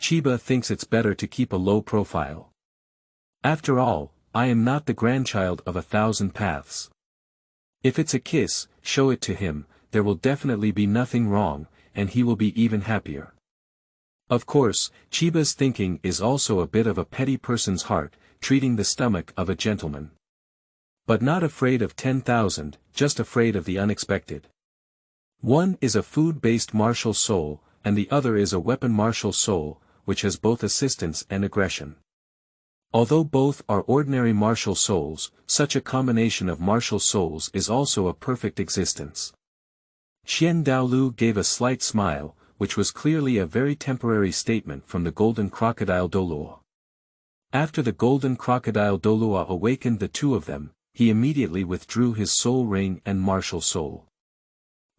Chiba thinks it's better to keep a low profile. After all, I am not the grandchild of 1,000 paths. If it's a kiss, show it to him, there will definitely be nothing wrong, and he will be even happier. Of course, Chiba's thinking is also a bit of a petty person's heart, treating the stomach of a gentleman. But not afraid of 10,000, just afraid of the unexpected. One is a food-based martial soul, and the other is a weapon martial soul, which has both assistance and aggression. Although both are ordinary martial souls, such a combination of martial souls is also a perfect existence. Qian Daolu gave a slight smile, which was clearly a very temporary statement from the Golden Crocodile Douluo. After the Golden Crocodile Douluo awakened the two of them, he immediately withdrew his soul ring and martial soul.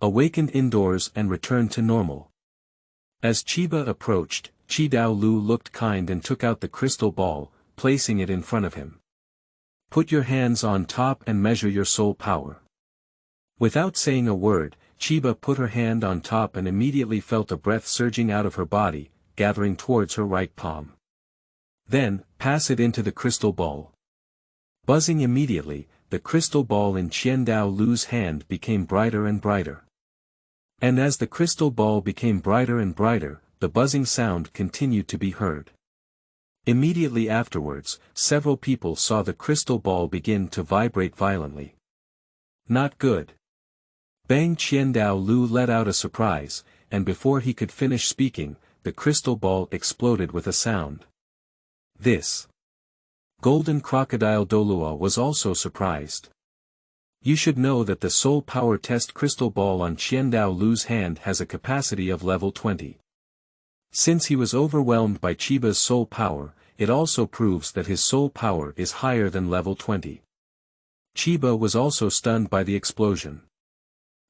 Awakened indoors and returned to normal. As Chiba approached, Qi Daolu looked kind and took out the crystal ball, placing it in front of him. Put your hands on top and measure your soul power. Without saying a word, Chiba put her hand on top and immediately felt a breath surging out of her body, gathering towards her right palm. Then, pass it into the crystal ball. Buzzing immediately, the crystal ball in Qian Daolu's hand became brighter and brighter. And as the crystal ball became brighter and brighter, the buzzing sound continued to be heard. Immediately afterwards, several people saw the crystal ball begin to vibrate violently. Not good. Bang! Qian Daolu let out a surprise, and before he could finish speaking, the crystal ball exploded with a sound. This. Golden Crocodile Douluo was also surprised. You should know that the soul power test crystal ball on Qian Daolu's hand has a capacity of level 20. Since he was overwhelmed by Chiba's soul power, it also proves that his soul power is higher than level 20. Chiba was also stunned by the explosion.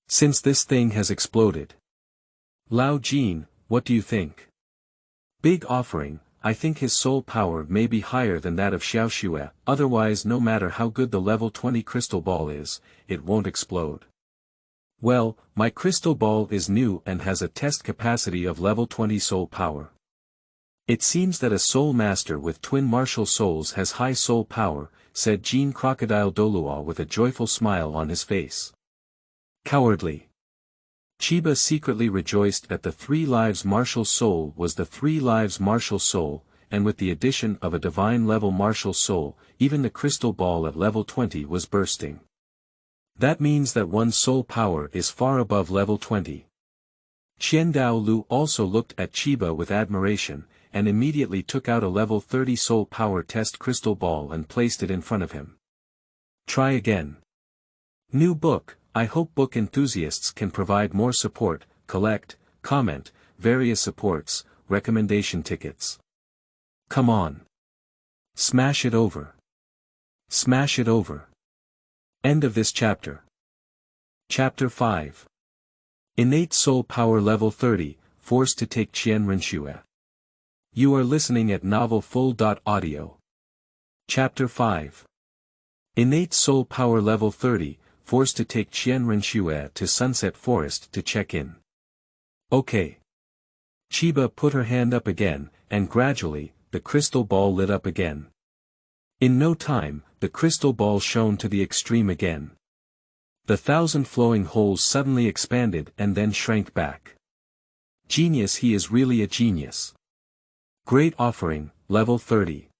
Since this thing has exploded. Lao Jin, what do you think? Big offering. I think his soul power may be higher than that of Xiaoxue, otherwise no matter how good the level 20 crystal ball is, it won't explode. Well, my crystal ball is new and has a test capacity of level 20 soul power. It seems that a soul master with twin martial souls has high soul power, said Jean Crocodile Douluo with a joyful smile on his face. Cowardly. Chiba secretly rejoiced that the 3 lives martial soul was the 3 lives martial soul, and with the addition of a divine level martial soul, even the crystal ball at level 20 was bursting. That means that one's soul power is far above level 20. Qian Daolu also looked at Chiba with admiration, and immediately took out a level 30 soul power test crystal ball and placed it in front of him. Try again. New book. I hope book enthusiasts can provide more support, collect, comment, various supports, recommendation tickets. Come on. Smash it over. Smash it over. End of this chapter. Chapter 5. Innate Soul Power Level 30, Forced to Take Qianren Snow. You are listening at novelfull.audio. Chapter 5. Innate Soul Power Level 30, Forced to take Qianren Snow to Sunset Forest to check in. Okay. Chiba put her hand up again, and gradually, the crystal ball lit up again. In no time, the crystal ball shone to the extreme again. The 1,000 flowing holes suddenly expanded and then shrank back. Genius, he is really a genius. Great offering, level 30.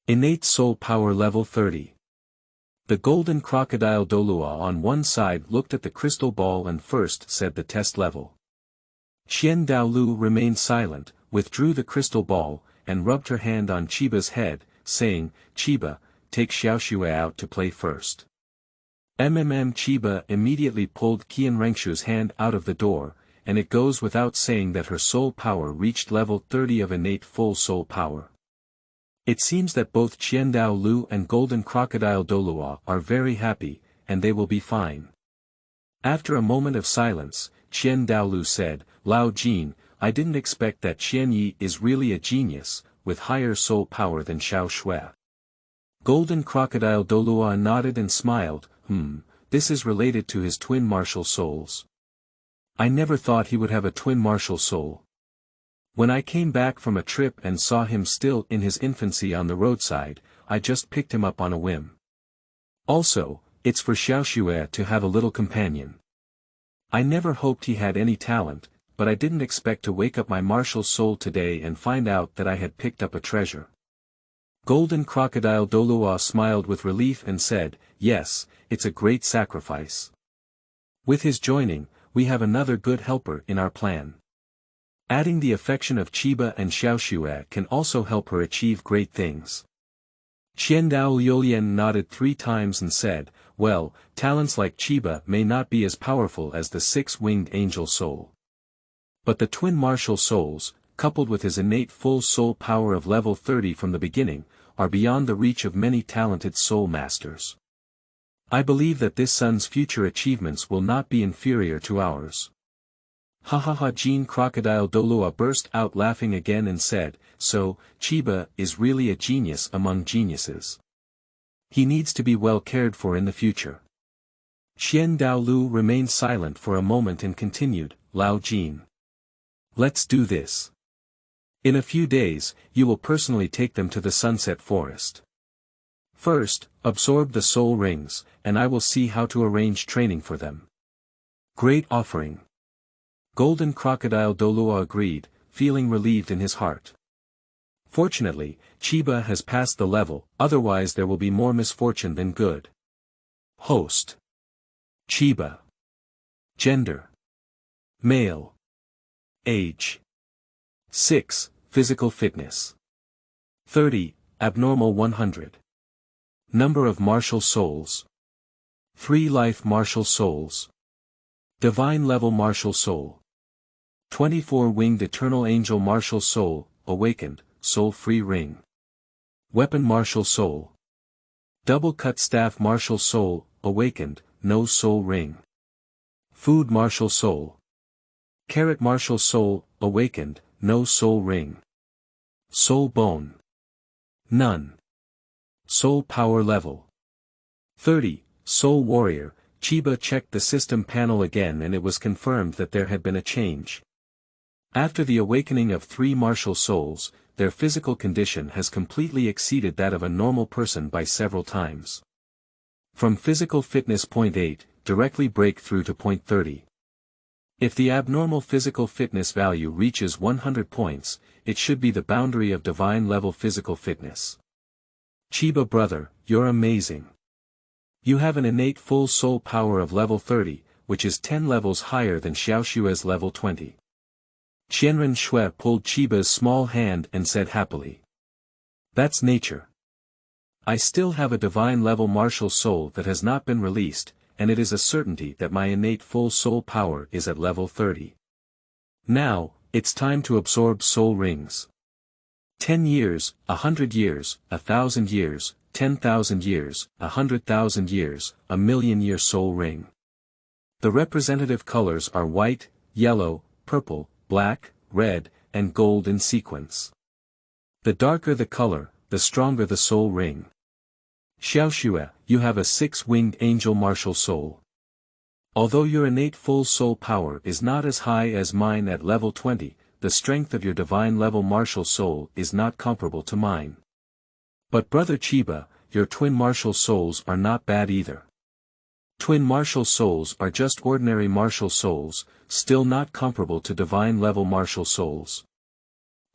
Innate soul power level 30. The golden crocodile Douluo on one side looked at the crystal ball and first said the test level. Qian Daolu remained silent, withdrew the crystal ball, and rubbed her hand on Chiba's head, saying, Chiba, take Xiaoxue out to play first. Chiba immediately pulled Renxue's hand out of the door, and it goes without saying that her soul power reached level 30 of innate full soul power. It seems that both Qian Daolu and Golden Crocodile Douluo are very happy, and they will be fine. After a moment of silence, Qian Daolu said, Lao Jin, I didn't expect that Qian Yi is really a genius, with higher soul power than Xiaoxue. Golden Crocodile Douluo nodded and smiled, this is related to his twin martial souls. I never thought he would have a twin martial soul. When I came back from a trip and saw him still in his infancy on the roadside, I just picked him up on a whim. Also, it's for Xiaoxue to have a little companion. I never hoped he had any talent, but I didn't expect to wake up my martial soul today and find out that I had picked up a treasure. Golden Crocodile Douluo smiled with relief and said, yes, it's a great sacrifice. With his joining, we have another good helper in our plan. Adding the affection of Chiba and Xiaoxue can also help her achieve great things. Qian Dao Yulian nodded 3 times and said, well, talents like Chiba may not be as powerful as the 6-winged angel soul. But the twin martial souls, coupled with his innate full soul power of level 30 from the beginning, are beyond the reach of many talented soul masters. I believe that this son's future achievements will not be inferior to ours. Jean Crocodile Douluo burst out laughing again and said, so, Chiba is really a genius among geniuses. He needs to be well cared for in the future. Qian Daolu remained silent for a moment and continued, Lao Jin. Let's do this. In a few days, you will personally take them to the Sunset Forest. First, absorb the soul rings, and I will see how to arrange training for them. Great offering. Golden Crocodile Douluo agreed, feeling relieved in his heart. Fortunately, Chiba has passed the level, otherwise there will be more misfortune than good. Host. Chiba. Gender. Male. Age. 6, physical fitness. 30, abnormal 100. Number of martial souls. 3 life martial souls. Divine level martial soul. 24-winged eternal angel martial soul, awakened, soul-free ring. Weapon martial soul. Double-cut staff martial soul, awakened, no soul ring. Food martial soul. Carrot Martial Soul, awakened, no soul ring. Soul bone. None. Soul power level. 30, Soul Warrior. Chiba checked the system panel again and it was confirmed that there had been a change. After the awakening of 3 martial souls, their physical condition has completely exceeded that of a normal person by several times. From physical fitness point 8, directly break through to point 30. If the abnormal physical fitness value reaches 100 points, it should be the boundary of divine level physical fitness. Chiba brother, you're amazing. You have an innate full soul power of level 30, which is 10 levels higher than Xiaoshue's level 20. Qianren Snow pulled Chiba's small hand and said happily. That's nature. I still have a divine level martial soul that has not been released, and it is a certainty that my innate full soul power is at level 30. Now, it's time to absorb soul rings. 10 years, 100 years, 1,000 years, 10,000 years, 100,000 years, a million-year soul ring. The representative colors are white, yellow, purple, black, red, and gold in sequence. The darker the color, the stronger the soul ring. Xiaoshue, you have a 6-winged angel martial soul. Although your innate full soul power is not as high as mine at level 20, the strength of your divine level martial soul is not comparable to mine. But brother Chiba, your twin martial souls are not bad either. Twin martial souls are just ordinary martial souls, still not comparable to divine level martial souls.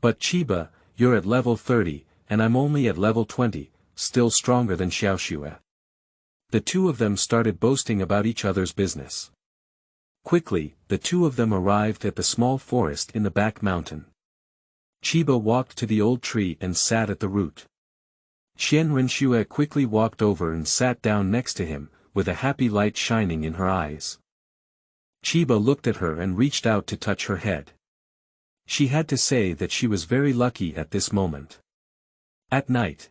But Chiba, you're at level 30, and I'm only at level 20, still stronger than Xiaoshue. The two of them started boasting about each other's business. Quickly, the two of them arrived at the small forest in the back mountain. Chiba walked to the old tree and sat at the root. Renxue quickly walked over and sat down next to him, with a happy light shining in her eyes. Chiba looked at her and reached out to touch her head. She had to say that she was very lucky at this moment. At night.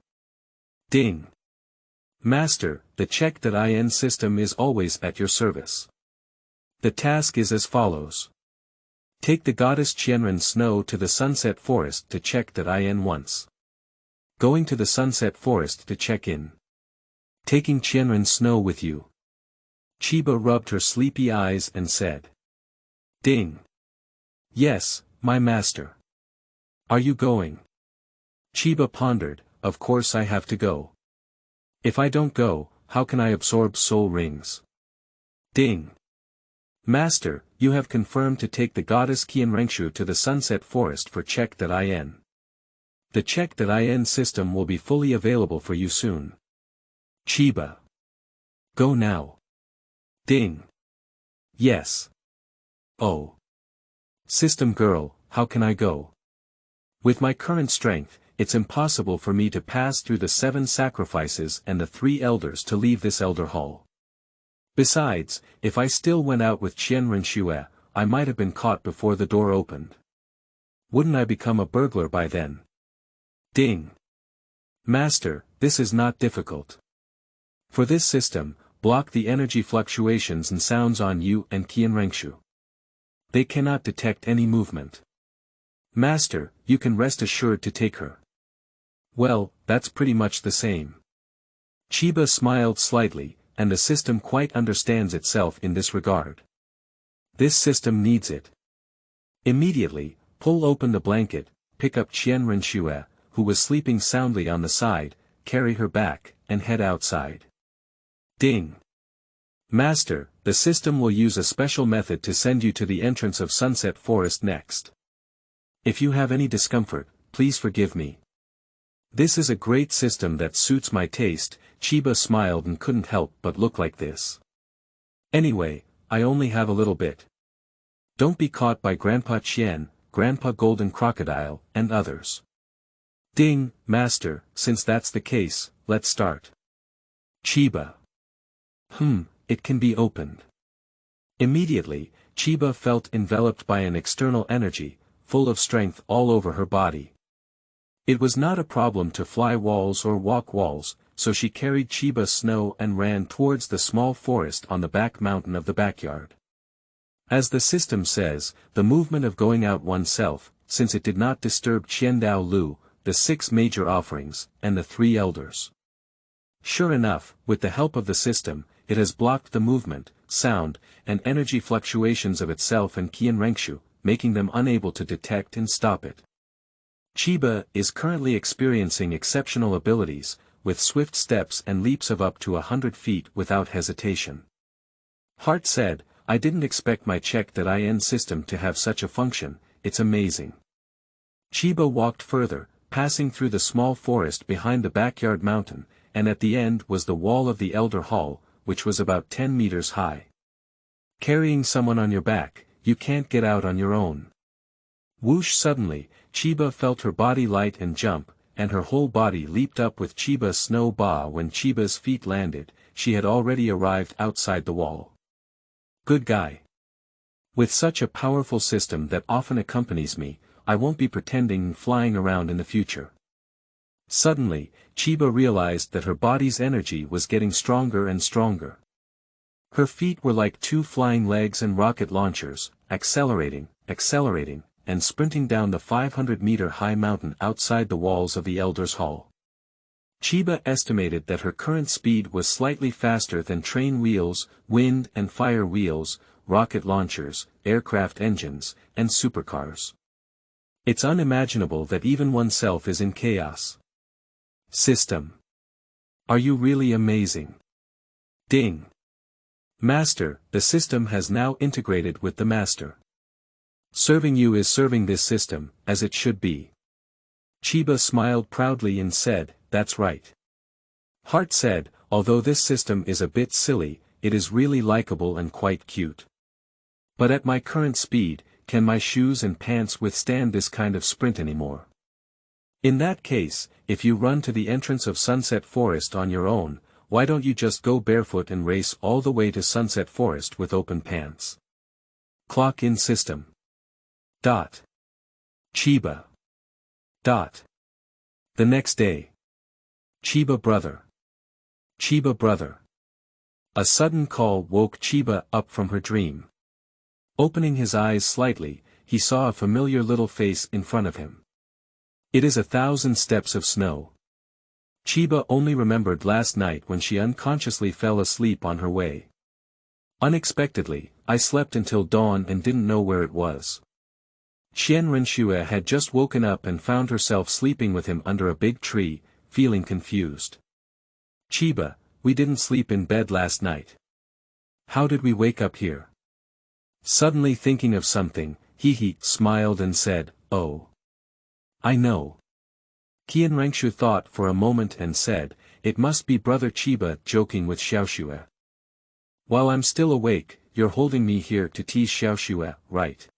Ding. Master, the check.in system is always at your service. The task is as follows. Take the goddess Qianren Snow to the sunset forest to check.in once. Going to the sunset forest to check in. Taking Qianren Snow with you. Chiba rubbed her sleepy eyes and said. Ding. Yes, my master. Are you going? Chiba pondered, of course I have to go. If I don't go, how can I absorb soul rings? Ding. Master, you have confirmed to take the goddess Renxue to the sunset forest for check.in. The check.in system will be fully available for you soon. Chiba. Go now. Ding. Yes. Oh. System girl, how can I go? With my current strength, it's impossible for me to pass through the 7 sacrifices and the 3 elders to leave this elder hall. Besides, if I still went out with Renxue, I might have been caught before the door opened. Wouldn't I become a burglar by then? Ding. Master, this is not difficult. For this system, block the energy fluctuations and sounds on you and Renxue. They cannot detect any movement. Master, you can rest assured to take her. Well, that's pretty much the same. Chiba smiled slightly, and the system quite understands itself in this regard. This system needs it. Immediately, pull open the blanket, pick up Renxue, who was sleeping soundly on the side, carry her back, and head outside. Ding. Master, the system will use a special method to send you to the entrance of Sunset Forest next. If you have any discomfort, please forgive me. This is a great system that suits my taste. Chiba smiled and couldn't help but look like this. Anyway, I only have a little bit. Don't be caught by Grandpa Qian, Grandpa Golden Crocodile, and others. Ding, Master, since that's the case, let's start. Chiba. It can be opened. Immediately, Chiba felt enveloped by an external energy, full of strength all over her body. It was not a problem to fly walls or walk walls, so she carried Chiba Snow and ran towards the small forest on the back mountain of the backyard. As the system says, the movement of going out oneself, since it did not disturb Qiandao Lu, the 6 major offerings, and the 3 elders. Sure enough, with the help of the system, it has blocked the movement, sound, and energy fluctuations of itself and Qian Renxue, making them unable to detect and stop it. Chiba is currently experiencing exceptional abilities, with swift steps and leaps of up to 100 feet without hesitation. Heart said, I didn't expect my check.in system to have such a function, it's amazing. Chiba walked further, passing through the small forest behind the backyard mountain, and at the end was the wall of the Elder Hall, which was about 10 meters high. Carrying someone on your back, you can't get out on your own. Whoosh! Suddenly, Chiba felt her body light and jump, and her whole body leaped up with Chiba Snow Ba. When Chiba's feet landed, she had already arrived outside the wall. Good guy. With such a powerful system that often accompanies me, I won't be pretending and flying around in the future. Suddenly, Chiba realized that her body's energy was getting stronger and stronger. Her feet were like 2 flying legs and rocket launchers, accelerating, and sprinting down the 500-meter-high mountain outside the walls of the Elder's Hall. Chiba estimated that her current speed was slightly faster than train wheels, wind and fire wheels, rocket launchers, aircraft engines, and supercars. It's unimaginable that even oneself is in chaos. System. Are you really amazing? Ding. Master, the system has now integrated with the master. Serving you is serving this system, as it should be. Chiba smiled proudly and said, that's right. Heart said, although this system is a bit silly, it is really likable and quite cute. But at my current speed, can my shoes and pants withstand this kind of sprint anymore? In that case, if you run to the entrance of Sunset Forest on your own, why don't you just go barefoot and race all the way to Sunset Forest with open pants? Clock-in system. Chiba. The next day. Chiba brother. A sudden call woke Chiba up from her dream. Opening his eyes slightly, he saw a familiar little face in front of him. It is 1,000 steps of snow. Chiba only remembered last night when she unconsciously fell asleep on her way. Unexpectedly, I slept until dawn and didn't know where it was. Qianren Snow had just woken up and found herself sleeping with him under a big tree, feeling confused. Chiba, we didn't sleep in bed last night. How did we wake up here? Suddenly thinking of something, he smiled and said, oh. I know. Qian Renxue thought for a moment and said, it must be brother Chiba joking with Xiaoxue. While I'm still awake, you're holding me here to tease Xiaoxue, right?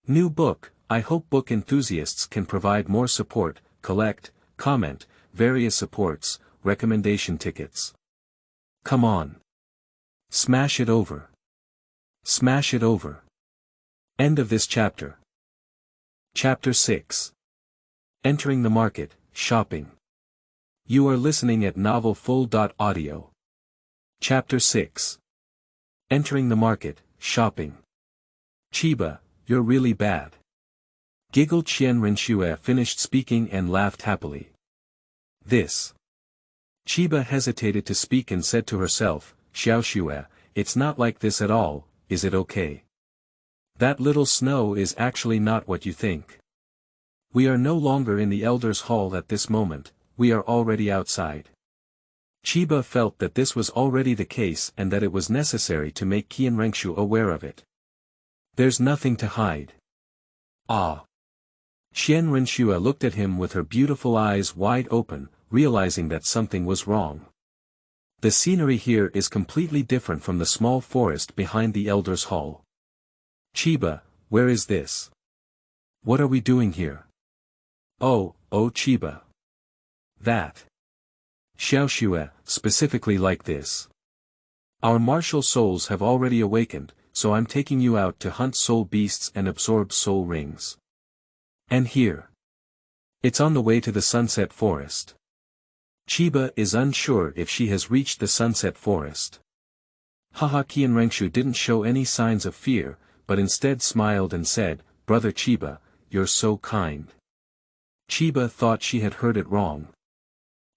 New book, I hope book enthusiasts can provide more support, collect, comment, various supports, recommendation tickets. Come on. Smash it over. Smash it over. End of this chapter. Chapter 6. Entering the market, shopping. You are listening at novelfull.audio. Chapter 6. Entering the market, shopping. Chiba, you're really bad. Giggled Qianren Snow finished speaking and laughed happily. This. Chiba hesitated to speak and said to herself, Xiaoxue, it's not like this at all, is it okay? That little snow is actually not what you think. We are no longer in the Elder's Hall at this moment, we are already outside. Chiba felt that this was already the case and that it was necessary to make Qian Renxue aware of it. There's nothing to hide. Ah. Qianren Snow looked at him with her beautiful eyes wide open, realizing that something was wrong. The scenery here is completely different from the small forest behind the Elder's Hall. Chiba, where is this? What are we doing here? Oh, Chiba. That. Xiaoxue, specifically like this. Our martial souls have already awakened, so I'm taking you out to hunt soul beasts and absorb soul rings. And here. It's on the way to the Sunset Forest. Chiba is unsure if she has reached the Sunset Forest. Haha, Qian Renxue didn't show any signs of fear, but instead smiled and said, "Brother Chiba, you're so kind." Chiba thought she had heard it wrong.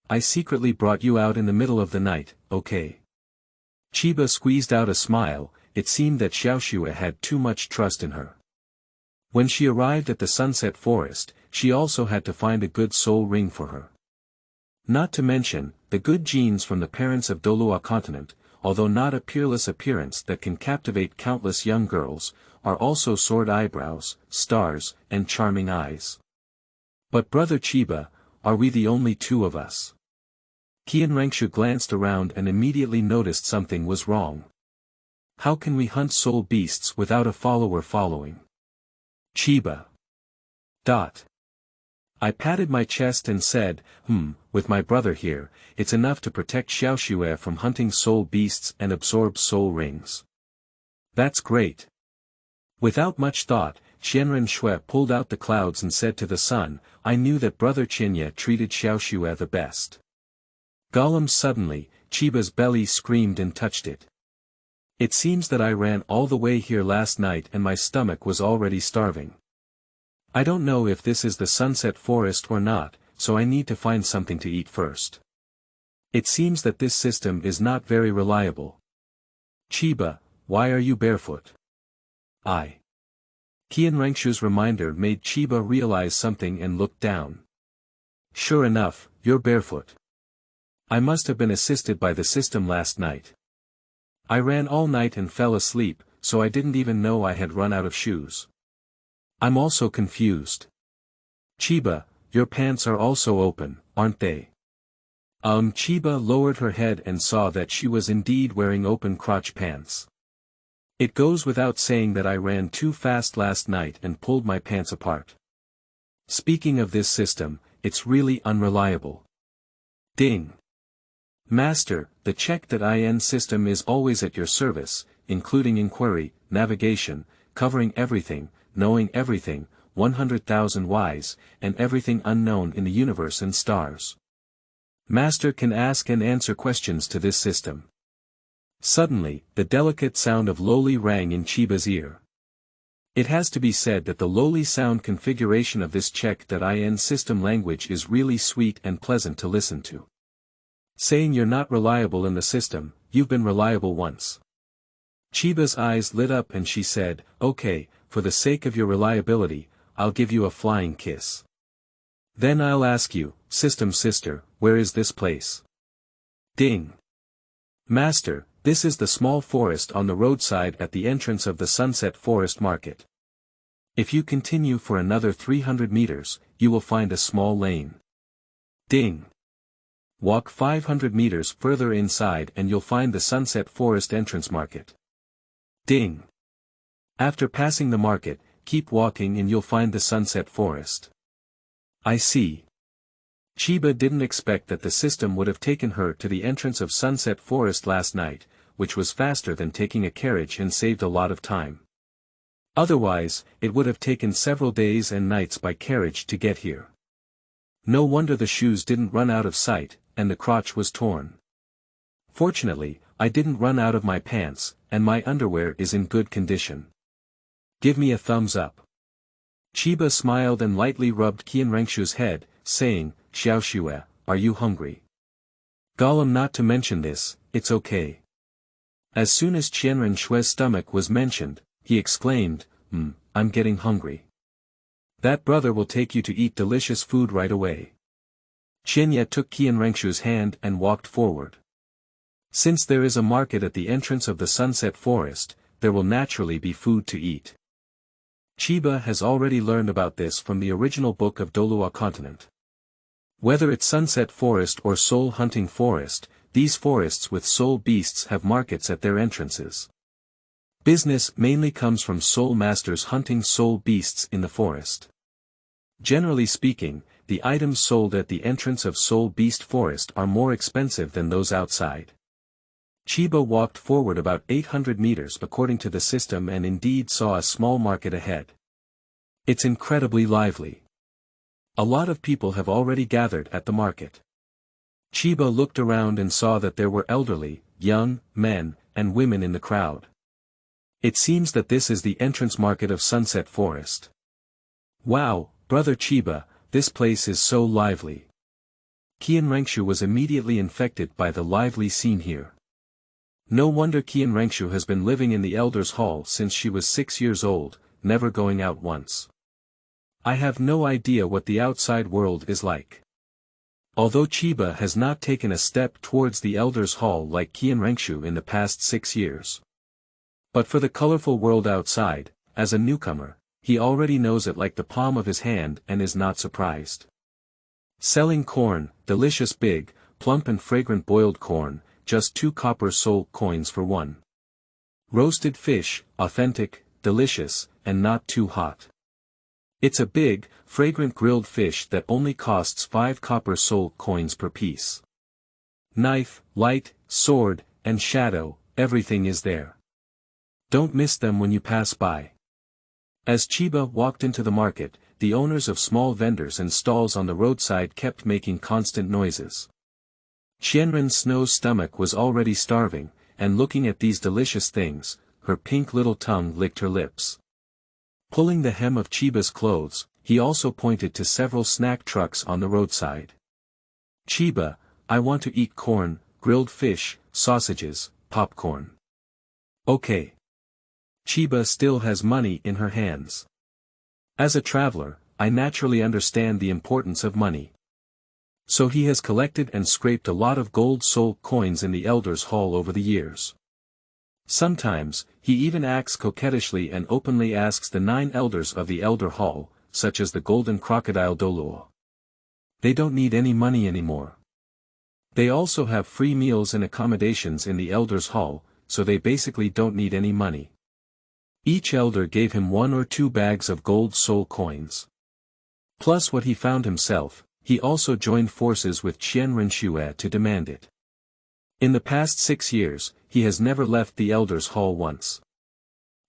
"I secretly brought you out in the middle of the night, okay?" Chiba squeezed out a smile. It seemed that Xiaoxue had too much trust in her. When she arrived at the Sunset Forest, she also had to find a good soul ring for her. Not to mention, the good genes from the parents of Douluo Continent, although not a peerless appearance that can captivate countless young girls, are also sword eyebrows, stars, and charming eyes. "But Brother Chiba, are we the only two of us?" Renxue glanced around and immediately noticed something was wrong. "How can we hunt soul beasts without a follower following?" Chiba. I patted my chest and said, with my brother here, it's enough to protect Xiaoxue from hunting soul beasts and absorb soul rings. That's great. Without much thought, Qianren Snow pulled out the clouds and said to the sun, "I knew that Brother Qianya treated Xiaoxue the best." Gollum suddenly, Chiba's belly screamed and touched it. "It seems that I ran all the way here last night and my stomach was already starving. I don't know if this is the Sunset Forest or not, so I need to find something to eat first. It seems that this system is not very reliable. Chiba, why are you barefoot?" Renxue's reminder made Chiba realize something and looked down. "Sure enough, you're barefoot. I must have been assisted by the system last night. I ran all night and fell asleep, so I didn't even know I had run out of shoes. I'm also confused. Chiba, your pants are also open, aren't they?" Chiba lowered her head and saw that she was indeed wearing open crotch pants. "It goes without saying that I ran too fast last night and pulled my pants apart. Speaking of this system, it's really unreliable. Ding. Master, the check.in system is always at your service, including inquiry, navigation, covering everything, knowing everything, 100,000 whys, and everything unknown in the universe and stars. Master can ask and answer questions to this system." Suddenly, the delicate sound of lowly rang in Chiba's ear. It has to be said that the lowly sound configuration of this check.in system language is really sweet and pleasant to listen to. Saying you're not reliable in the system, you've been reliable once. Chiba's eyes lit up and she said, "Okay, for the sake of your reliability, I'll give you a flying kiss. Then I'll ask you, system sister, where is this place?" Ding. Master, this is the small forest on the roadside at the entrance of the Sunset Forest Market. If you continue for another 300 meters, you will find a small lane. Ding. Walk 500 meters further inside and you'll find the Sunset Forest Entrance Market. Ding. After passing the market, keep walking and you'll find the Sunset Forest. I see. Chiba didn't expect that the system would have taken her to the entrance of Sunset Forest last night, which was faster than taking a carriage and saved a lot of time. Otherwise, it would have taken several days and nights by carriage to get here. No wonder the shoes didn't run out of sight, and the crotch was torn. Fortunately, I didn't run out of my pants, and my underwear is in good condition. Give me a thumbs up. Chiba smiled and lightly rubbed Renxue's head, saying, "Xiaoxue, are you hungry?" Gollum, not to mention this, it's okay. As soon as Qianren Sno's stomach was mentioned, he exclaimed, I'm getting hungry. That brother will take you to eat delicious food right away. Qianya took Renxue's hand and walked forward. Since there is a market at the entrance of the Sunset Forest, there will naturally be food to eat. Chiba has already learned about this from the original book of Douluo Continent. Whether it's Sunset Forest or Soul Hunting Forest, these forests with soul beasts have markets at their entrances. Business mainly comes from soul masters hunting soul beasts in the forest. Generally speaking, the items sold at the entrance of Soul Beast Forest are more expensive than those outside. Chiba walked forward about 800 meters according to the system and indeed saw a small market ahead. It's incredibly lively. A lot of people have already gathered at the market. Chiba looked around and saw that there were elderly, young, men, and women in the crowd. It seems that this is the entrance market of Sunset Forest. Wow, brother Chiba, this place is so lively. Renxue was immediately infected by the lively scene here. No wonder Renxue has been living in the Elder's Hall since she was 6 years old, never going out once. I have no idea what the outside world is like. Although Chiba has not taken a step towards the Elder's Hall like Renxue in the past 6 years. But for the colorful world outside, as a newcomer, he already knows it like the palm of his hand and is not surprised. Selling corn, delicious big, plump and fragrant boiled corn, just 2 copper soul coins for 1. Roasted fish, authentic, delicious, and not too hot. It's a big, fragrant grilled fish that only costs 5 copper soul coins per piece. Knife, light, sword, and shadow, everything is there. Don't miss them when you pass by. As Chiba walked into the market, the owners of small vendors and stalls on the roadside kept making constant noises. Qianren Snow's stomach was already starving, and looking at these delicious things, her pink little tongue licked her lips. Pulling the hem of Chiba's clothes, he also pointed to several snack trucks on the roadside. Chiba, I want to eat corn, grilled fish, sausages, popcorn. Okay. Chiba still has money in her hands. As a traveler, I naturally understand the importance of money. So he has collected and scraped a lot of gold soul coins in the Elder's Hall over the years. Sometimes, he even acts coquettishly and openly asks the 9 elders of the Elder Hall, such as the golden crocodile Douluo. They don't need any money anymore. They also have free meals and accommodations in the Elder's Hall, so they basically don't need any money. Each elder gave him 1 or 2 bags of gold soul coins. Plus what he found himself, he also joined forces with Renxue to demand it. In the past 6 years, he has never left the Elder's Hall once.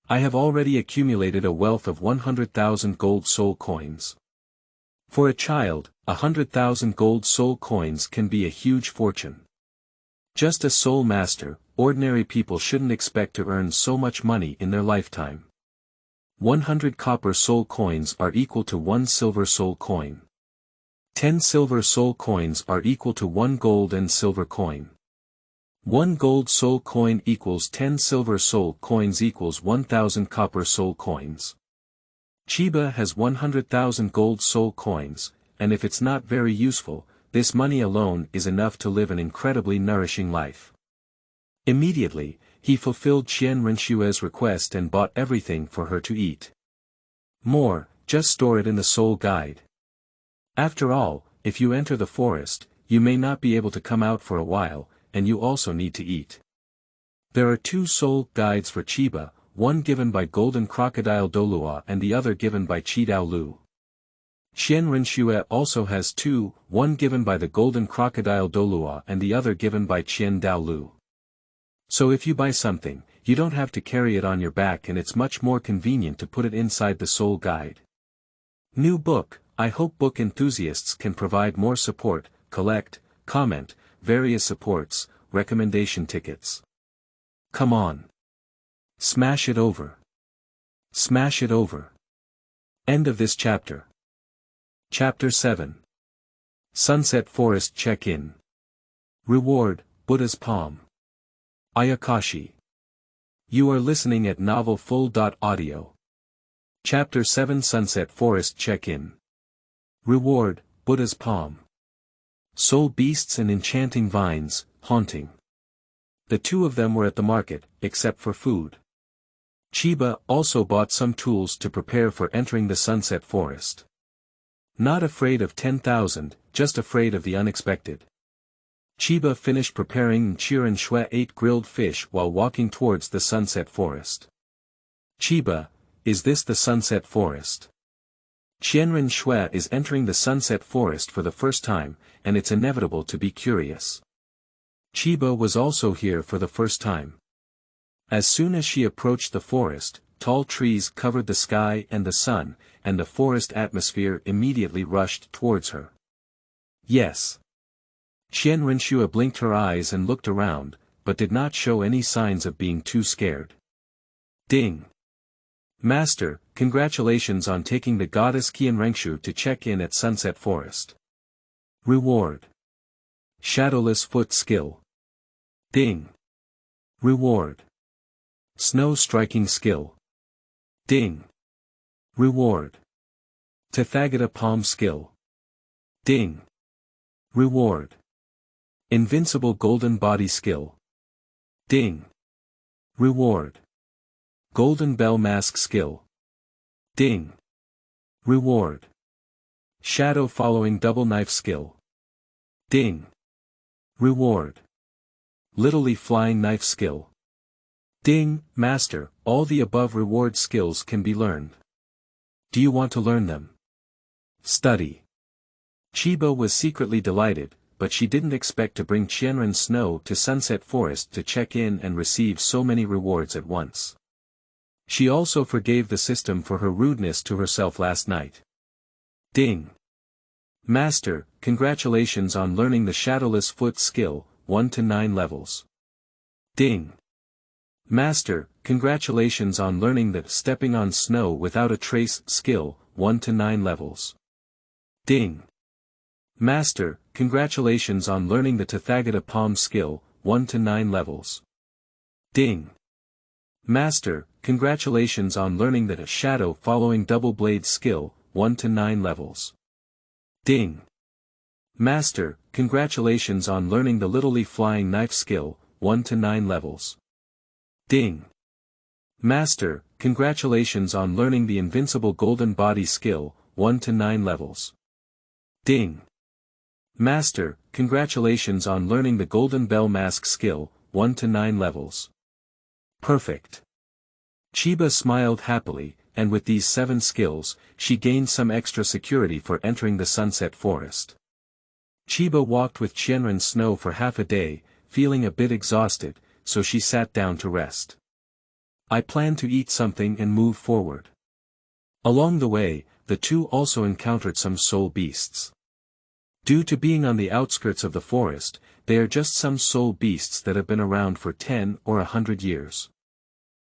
I have already accumulated a wealth of 100,000 gold soul coins. For a child, 100,000 gold soul coins can be a huge fortune. Just as soul master, ordinary people shouldn't expect to earn so much money in their lifetime. 100 copper soul coins are equal to 1 silver soul coin. 10 silver soul coins are equal to 1 gold and silver coin. 1 gold soul coin equals 10 silver soul coins equals 1,000 copper soul coins. Chiba has 100,000 gold soul coins, and if it's not very useful, this money alone is enough to live an incredibly nourishing life. Immediately, he fulfilled Renxue's request and bought everything for her to eat. More, just store it in the soul guide. After all, if you enter the forest, you may not be able to come out for a while, and you also need to eat. There are 2 soul guides for Chiba, one given by Golden Crocodile Douluo and the other given by Douluo. Renxue also has 2, one given by the Golden Crocodile Douluo and the other given by Douluo. So if you buy something, you don't have to carry it on your back and it's much more convenient to put it inside the soul guide. New book. I hope book enthusiasts can provide more support, collect, comment, various supports, recommendation tickets. Come on. Smash it over. Smash it over. End of this chapter. Chapter 7. Sunset Forest Check-in. Reward, Buddha's Palm. Ayakashi. You are listening at novelfull.audio. Chapter 7 Sunset Forest Check-in. Reward, Buddha's Palm. Soul beasts and enchanting vines, haunting. The 2 of them were at the market, except for food. Chiba also bought some tools to prepare for entering the Sunset Forest. Not afraid of 10,000, just afraid of the unexpected. Chiba finished preparing Qianren Snow 8 grilled fish while walking towards the Sunset Forest. Chiba, is this the Sunset Forest? Qianren Snow is entering the Sunset Forest for the first time, and it's inevitable to be curious. Chiba was also here for the first time. As soon as she approached the forest, tall trees covered the sky and the sun, and the forest atmosphere immediately rushed towards her. Yes. Renxue blinked her eyes and looked around, but did not show any signs of being too scared. Ding. Master, congratulations on taking the goddess Qianren to check in at Sunset Forest. Reward. Shadowless Foot Skill. Ding. Reward. Snow Striking Skill. Ding. Reward. Tathagata Palm Skill. Ding. Reward. Invincible Golden Body Skill. Ding. Reward. Golden Bell Mask Skill. Ding. Reward. Shadow Following Double Knife Skill. Ding. Reward. Literally Flying Knife Skill. Ding. Master, all the above reward skills can be learned. Do you want to learn them? Study. Chiba was secretly delighted, but she didn't expect to bring Qianren Snow to Sunset Forest to check in and receive so many rewards at once. She also forgave the system for her rudeness to herself last night. Ding. Master, congratulations on learning the Shadowless Foot Skill, 1 to 9 levels. Ding. Master, congratulations on learning the Stepping on Snow Without a Trace Skill, 1 to 9 levels. Ding. Master, congratulations on learning the Tathagata Palm Skill, 1 to 9 levels. Ding. Master, congratulations on learning the Shadow Following Double Blade Skill, 1 to 9 levels. Ding. Master, congratulations on learning the Literally Flying Knife Skill, 1 to 9 levels. Ding. Master, congratulations on learning the Invincible Golden Body Skill, 1 to 9 levels. Ding. Master, congratulations on learning the Golden Bell Mask Skill, 1 to 9 levels. Perfect. Chiba smiled happily, and with these 7 skills, she gained some extra security for entering the Sunset Forest. Chiba walked with Qianren Snow for half a day, feeling a bit exhausted, so she sat down to rest. I plan to eat something and move forward. Along the way, the two also encountered some soul beasts. Due to being on the outskirts of the forest, they are just some soul beasts that have been around for 10 or 100 years.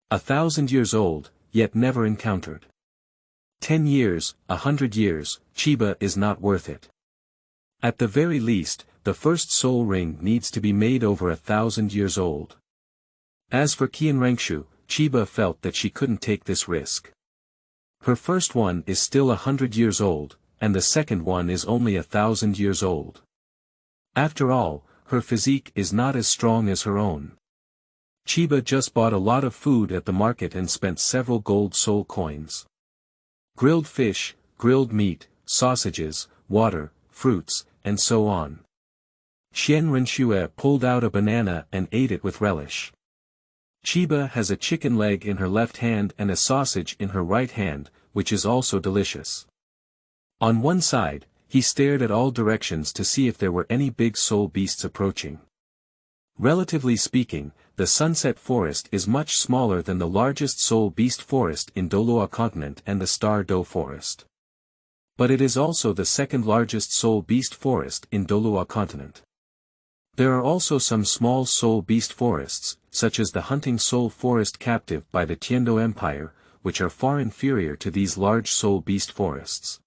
1,000 years old, yet never encountered. 10 years, 100 years, Chiba is not worth it. At the very least, the first soul ring needs to be made over 1,000 years old. As for Renxue, Chiba felt that she couldn't take this risk. Her first one is still 100 years old, and the second one is only 1,000 years old. After all, her physique is not as strong as her own. Chiba just bought a lot of food at the market and spent several gold soul coins. Grilled fish, grilled meat, sausages, water, fruits, and so on. Renxue pulled out a banana and ate it with relish. Chiba has a chicken leg in her left hand and a sausage in her right hand, which is also delicious. On one side, he stared at all directions to see if there were any big soul beasts approaching. Relatively speaking, the Sunset Forest is much smaller than the largest soul beast forest in Douluo Continent and the Star Do Forest. But it is also the second largest soul beast forest in Douluo Continent. There are also some small soul beast forests, such as the hunting soul forest captive by the Tiando Empire, which are far inferior to these large soul beast forests.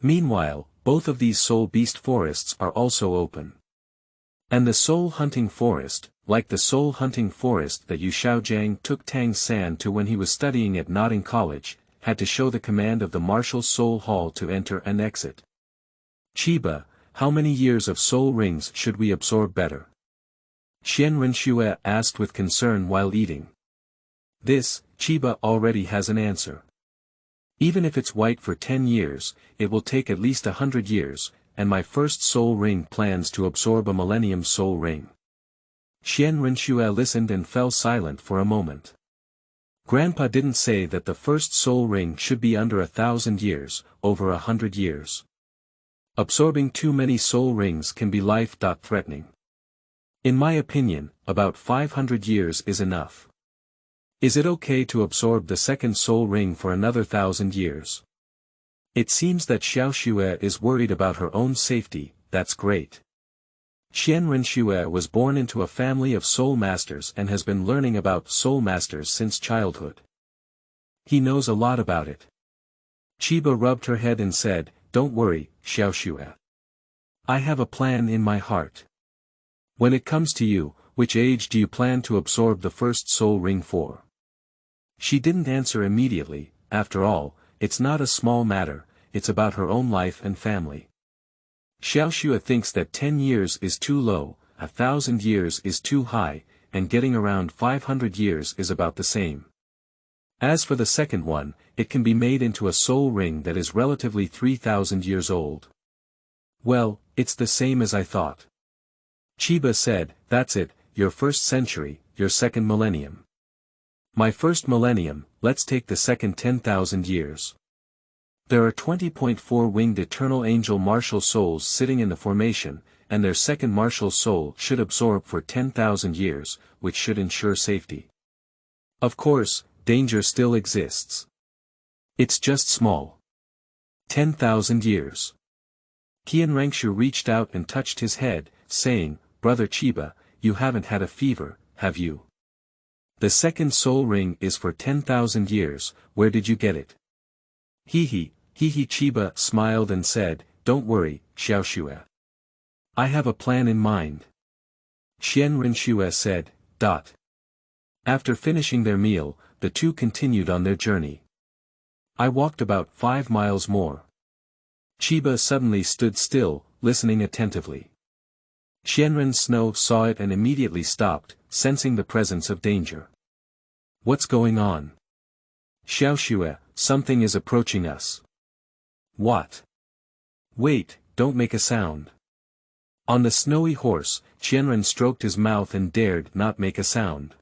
Meanwhile, both of these soul beast forests are also open. And the soul hunting forest, like the soul hunting forest that Yu Shaojiang took Tang San to when he was studying at Notting College, had to show the command of the Martial Soul Hall to enter and exit. Chiba, how many years of soul rings should we absorb better? Renxue asked with concern while eating. This, Chiba already has an answer. Even if it's white for 10 years, it will take at least 100 years, and my first soul ring plans to absorb a millennium soul ring. Renxue listened and fell silent for a moment. Grandpa didn't say that the first soul ring should be under 1,000 years, over 100 years. Absorbing too many soul rings can be life-threatening. In my opinion, about 500 years is enough. Is it okay to absorb the second soul ring for another 1,000 years? It seems that Xiaoxue is worried about her own safety. That's great. Qianren Snow was born into a family of soul masters and has been learning about soul masters since childhood. He knows a lot about it. Chiba rubbed her head and said, "Don't worry, Xiaoxue. I have a plan in my heart. When it comes to you, which age do you plan to absorb the first soul ring for?" She didn't answer immediately. After all, it's not a small matter, it's about her own life and family. Xiaoxue thinks that 10 years is too low, 1,000 years is too high, and getting around 500 years is about the same. As for the second one, it can be made into a soul ring that is relatively 3,000 years old. Well, it's the same as I thought. Chiba said, "That's it, your first century, your second millennium. My first millennium, let's take the second 10,000 years. There are 20.4 winged eternal angel martial souls sitting in the formation, and their second martial soul should absorb for 10,000 years, which should ensure safety. Of course, danger still exists. It's just small. 10,000 years. Renxue reached out and touched his head, saying, "Brother Chiba, you haven't had a fever, have you? The second soul ring is for 10,000 years, where did you get it?" Hee. Chiba smiled and said, "Don't worry, Xiaoxue. I have a plan in mind." Renxue said, After finishing their meal, the two continued on their journey. I walked about 5 miles more. Chiba suddenly stood still, listening attentively. Qianren Snow saw it and immediately stopped, sensing the presence of danger. "What's going on?" "Xiaoxue, something is approaching us." "What?" "Wait, don't make a sound." On the snowy horse, Qianren stroked his mouth and dared not make a sound.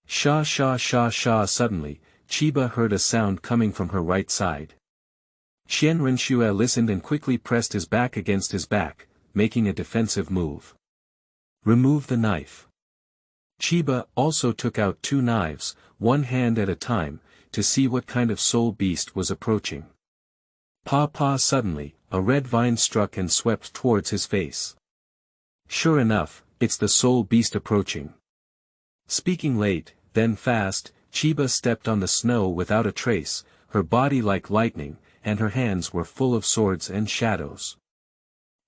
Sha. Suddenly, Chiba heard a sound coming from her right side. Renxue listened and quickly pressed his back against his back, making a defensive move. "Remove the knife." Chiba also took out 2 knives, one hand at a time, to see what kind of soul beast was approaching. Suddenly, a red vine struck and swept towards his face. Sure enough, it's the soul beast approaching. Speaking late, then fast, Chiba stepped on the snow without a trace, her body like lightning, and her hands were full of swords and shadows.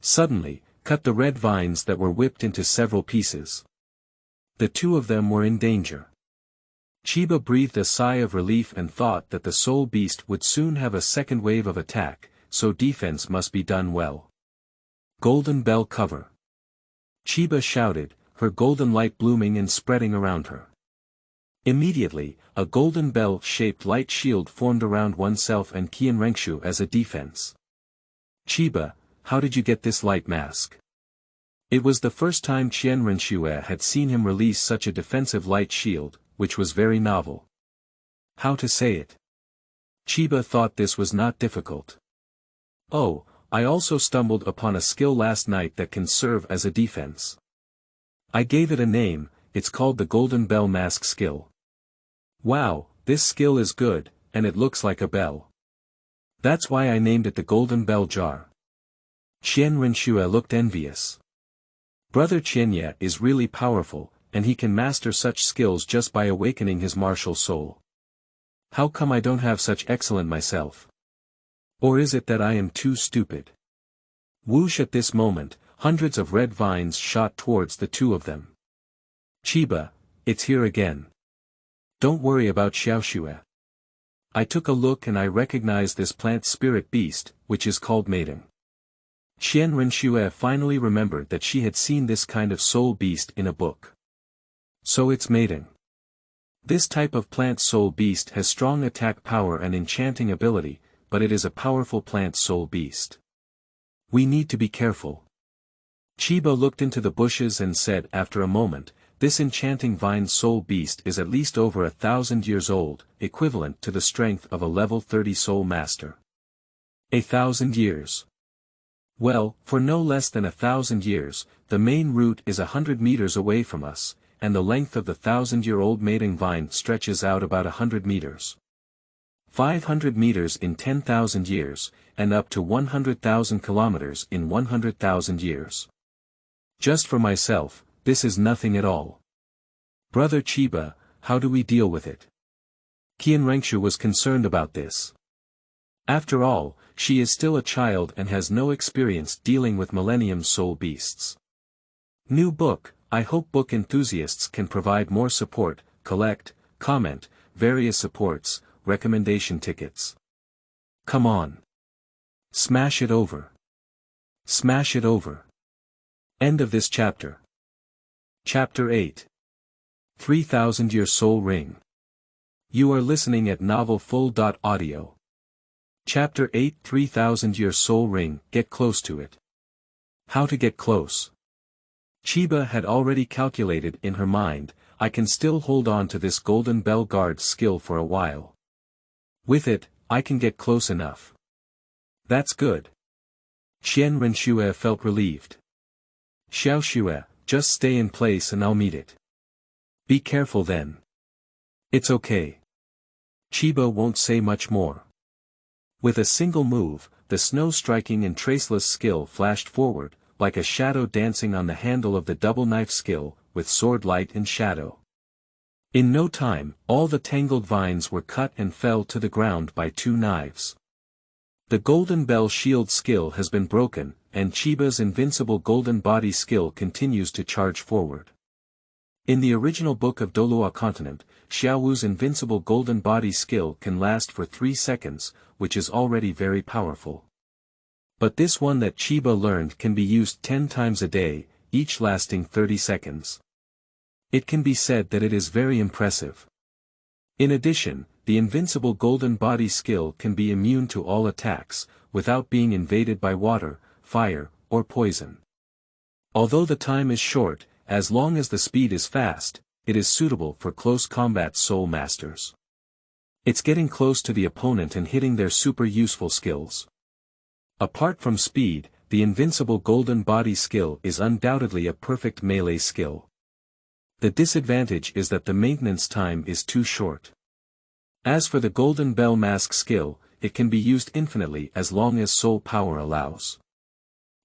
Suddenly, cut the red vines that were whipped into several pieces. The two of them were in danger. Chiba breathed a sigh of relief and thought that the soul beast would soon have a second wave of attack, so defense must be done well. Golden bell cover. Chiba shouted, her golden light blooming and spreading around her. Immediately, a golden bell-shaped light shield formed around oneself and Renxue as a defense. "Chiba, how did you get this light mask?" It was the first time Renxue had seen him release such a defensive light shield, which was very novel. How to say it? Chiba thought this was not difficult. "Oh, I also stumbled upon a skill last night that can serve as a defense. I gave it a name, it's called the Golden Bell Mask skill." "Wow, this skill is good, and it looks like a bell. That's why I named it the Golden Bell Jar." Renxue looked envious. Brother Qianye is really powerful, and he can master such skills just by awakening his martial soul. How come I don't have such excellent myself? Or is it that I am too stupid? Whoosh! At this moment, hundreds of red vines shot towards the two of them. "Chiba, it's here again. Don't worry about Xiaoxue. I took a look and I recognized this plant spirit beast, which is called mating." Renxue finally remembered that she had seen this kind of soul beast in a book. So it's mating. This type of plant soul beast has strong attack power and enchanting ability, but it is a powerful plant soul beast. We need to be careful. Chiba looked into the bushes and said after a moment, "This enchanting vine soul beast is at least over 1,000 years old, equivalent to the strength of a level 30 soul master." 1,000 years. Well, for no less than 1,000 years, the main root is 100 meters away from us, and the length of the 1,000-year-old mating vine stretches out about 100 meters. 500 meters in 10,000 years, and up to 100,000 kilometers in 100,000 years. Just for myself, this is nothing at all. Brother Chiba, how do we deal with it? Renxue was concerned about this. After all, she is still a child and has no experience dealing with Millennium Soul Beasts. New book. I hope book enthusiasts can provide more support, collect, comment, various supports, recommendation tickets. Come on. Smash it over. Smash it over. End of this chapter. Chapter 8. 3000-Year Soul Ring. You are listening at novelfull.audio. Chapter 8 3000-Year Soul Ring, get close to it. How to get close. Chiba had already calculated in her mind, I can still hold on to this Golden Bell Guard skill for a while. With it, I can get close enough. That's good. Qianren Snow felt relieved. Xiaoxue, just stay in place and I'll meet it. Be careful then. It's okay. Chiba won't say much more. With a single move, the snow-striking and traceless skill flashed forward, like a shadow dancing on the handle of the double knife skill, with sword light and shadow. In no time, all the tangled vines were cut and fell to the ground by two knives. The Golden Bell Shield skill has been broken, and Chiba's invincible Golden Body skill continues to charge forward. In the original book of Douluo Continent, Xiaowu's invincible Golden Body skill can last for 3 seconds, which is already very powerful. But this one that Chiba learned can be used 10 times a day, each lasting 30 seconds. It can be said that it is very impressive. In addition, the invincible Golden Body skill can be immune to all attacks, without being invaded by water, fire, or poison. Although the time is short, as long as the speed is fast, it is suitable for close combat soul masters. It's getting close to the opponent and hitting their super useful skills. Apart from speed, the invincible Golden Body skill is undoubtedly a perfect melee skill. The disadvantage is that the maintenance time is too short. As for the Golden Bell Mask skill, it can be used infinitely as long as soul power allows.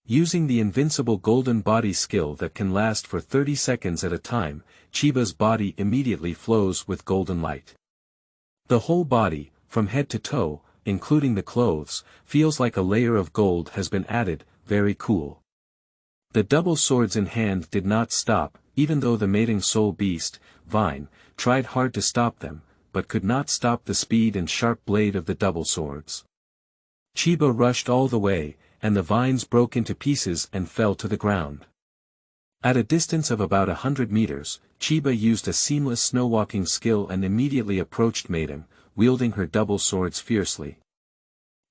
Using the invincible Golden Body skill that can last for 30 seconds at a time, Chiba's body immediately flows with golden light. The whole body, from head to toe, including the clothes, feels like a layer of gold has been added, very cool. The double swords in hand did not stop, even though the mating soul beast, Vine, tried hard to stop them, but could not stop the speed and sharp blade of the double swords. Chiba rushed all the way, and the vines broke into pieces and fell to the ground. At a distance of about 100 meters, Chiba used a seamless snowwalking skill and immediately approached Maiden, wielding her double swords fiercely.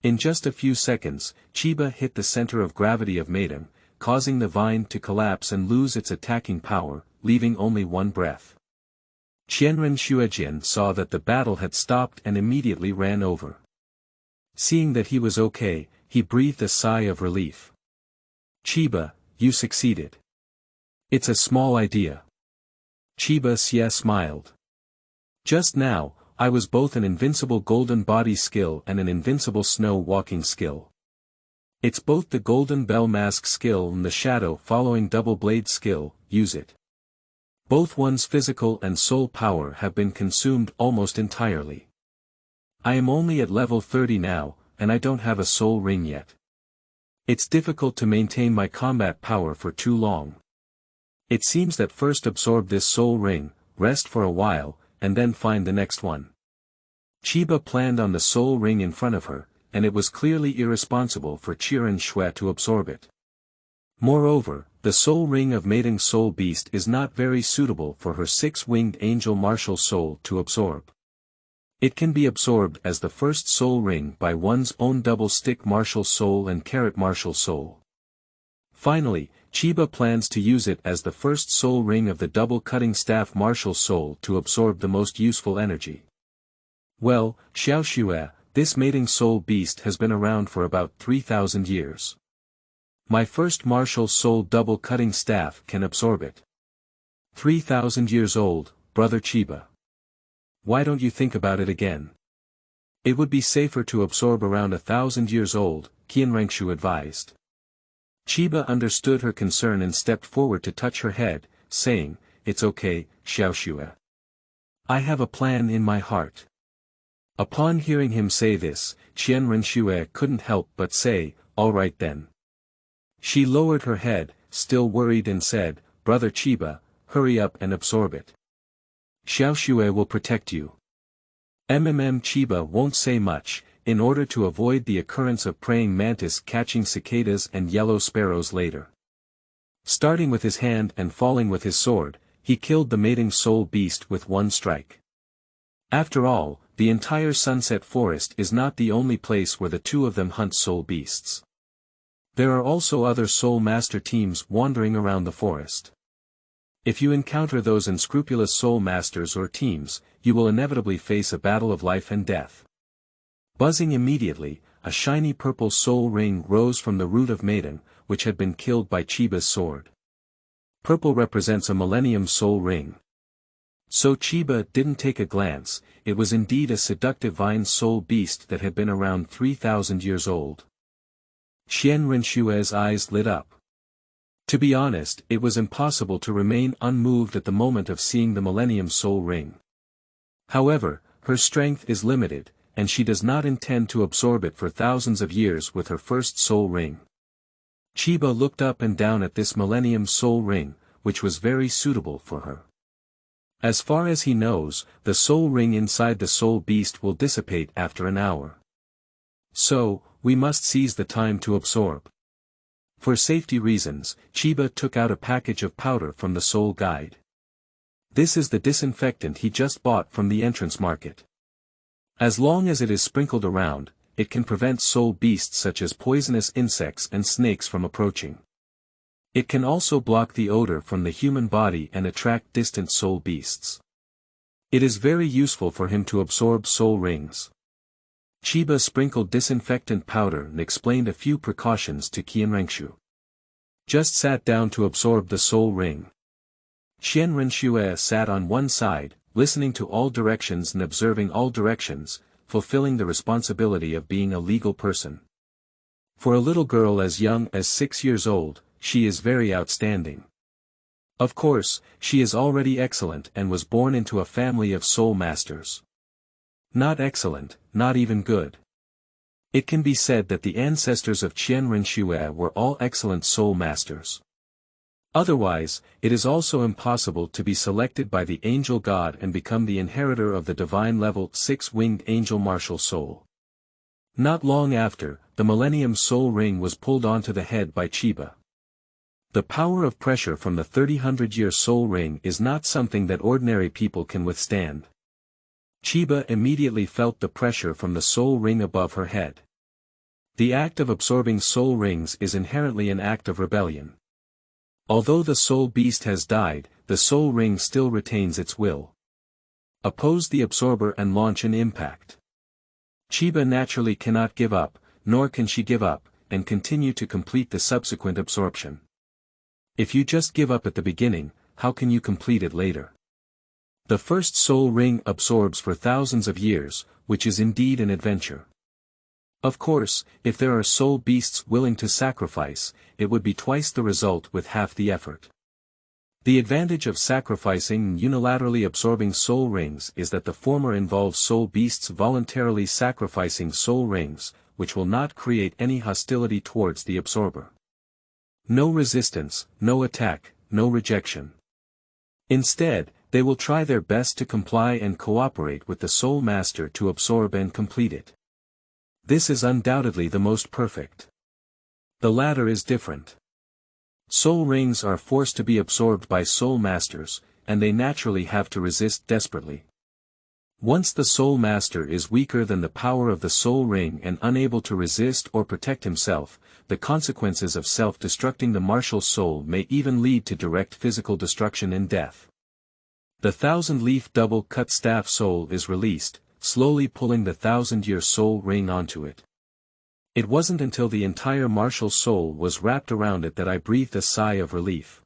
In just a few seconds, Chiba hit the center of gravity of Maiden, causing the vine to collapse and lose its attacking power, leaving only one breath. Qianren Snow saw that the battle had stopped and immediately ran over. Seeing that he was okay, he breathed a sigh of relief. Chiba, you succeeded. It's a small idea. Chiba smiled. Just now, I was both an invincible Golden Body skill and an invincible snow walking skill. It's both the Golden Bell Mask skill and the Shadow Following Double Blade skill, use it. Both one's physical and soul power have been consumed almost entirely. I am only at level 30 now, and I don't have a soul ring yet. It's difficult to maintain my combat power for too long. It seems that first absorb this soul ring, rest for a while, and then find the next one. Chiba planned on the soul ring in front of her, and it was clearly irresponsible for Qianren Snow to absorb it. Moreover, the soul ring of Mating Soul Beast is not very suitable for her 6-winged angel martial soul to absorb. It can be absorbed as the first soul ring by one's own double stick martial soul and carrot martial soul. Finally, Chiba plans to use it as the first soul ring of the double cutting staff martial soul to absorb the most useful energy. Well, Xiaoxue, this mating soul beast has been around for about 3000 years. My first martial soul double cutting staff can absorb it. 3000 years old, brother Chiba. Why don't you think about it again? It would be safer to absorb around 1000 years old, Renxue advised. Chiba understood her concern and stepped forward to touch her head, saying, "It's okay, Xiaoxue. I have a plan in my heart." Upon hearing him say this, Qianren Snow couldn't help but say, "All right then." She lowered her head, still worried, and said, "Brother Chiba, hurry up and absorb it. Xiaoxue will protect you." Chiba won't say much, in order to avoid the occurrence of praying mantis catching cicadas and yellow sparrows later. Starting with his hand and falling with his sword, he killed the mating soul beast with one strike. After all, the entire Sunset Forest is not the only place where the two of them hunt soul beasts. There are also other soul master teams wandering around the forest. If you encounter those unscrupulous soul masters or teams, you will inevitably face a battle of life and death. Buzzing immediately, a shiny purple soul ring rose from the root of maiden, which had been killed by Chiba's sword. Purple represents a millennium soul ring. So Chiba didn't take a glance, it was indeed a seductive vine soul beast that had been around 3,000 years old. Qianren Snow eyes lit up. To be honest, it was impossible to remain unmoved at the moment of seeing the millennium soul ring. However, her strength is limited, and she does not intend to absorb it for thousands of years with her first soul ring. Chiba looked up and down at this millennium soul ring, which was very suitable for her. As far as he knows, the soul ring inside the soul beast will dissipate after an hour. So, we must seize the time to absorb. For safety reasons, Chiba took out a package of powder from the soul guide. This is the disinfectant he just bought from the entrance market. As long as it is sprinkled around, it can prevent soul beasts such as poisonous insects and snakes from approaching. It can also block the odor from the human body and attract distant soul beasts. It is very useful for him to absorb soul rings. Chiba sprinkled disinfectant powder and explained a few precautions to Renxue. Just sat down to absorb the soul ring. Qianren Snow sat on one side, listening to all directions and observing all directions, fulfilling the responsibility of being a legal person. For a little girl as young as 6 years old, she is very outstanding. Of course, she is already excellent and was born into a family of soul masters. Not excellent, not even good. It can be said that the ancestors of Qianren Snow were all excellent soul masters. Otherwise, it is also impossible to be selected by the angel god and become the inheritor of the divine level 6-winged angel martial soul. Not long after, the Millennium Soul Ring was pulled onto the head by Chiba. The power of pressure from the 300-year soul ring is not something that ordinary people can withstand. Chiba immediately felt the pressure from the soul ring above her head. The act of absorbing soul rings is inherently an act of rebellion. Although the soul beast has died, the soul ring still retains its will. Oppose the absorber and launch an impact. Chiba naturally cannot give up, nor can she give up, and continue to complete the subsequent absorption. If you just give up at the beginning, how can you complete it later? The first soul ring absorbs for thousands of years, which is indeed an adventure. Of course, if there are soul beasts willing to sacrifice, it would be twice the result with half the effort. The advantage of sacrificing and unilaterally absorbing soul rings is that the former involves soul beasts voluntarily sacrificing soul rings, which will not create any hostility towards the absorber. No resistance, no attack, no rejection. Instead, they will try their best to comply and cooperate with the soul master to absorb and complete it. This is undoubtedly the most perfect. The latter is different. Soul rings are forced to be absorbed by soul masters, and they naturally have to resist desperately. Once the soul master is weaker than the power of the soul ring and unable to resist or protect himself, the consequences of self-destructing the martial soul may even lead to direct physical destruction and death. The 1,000-leaf double-cut staff soul is released, slowly pulling the 1,000-year soul ring onto it. It wasn't until the entire martial soul was wrapped around it that I breathed a sigh of relief.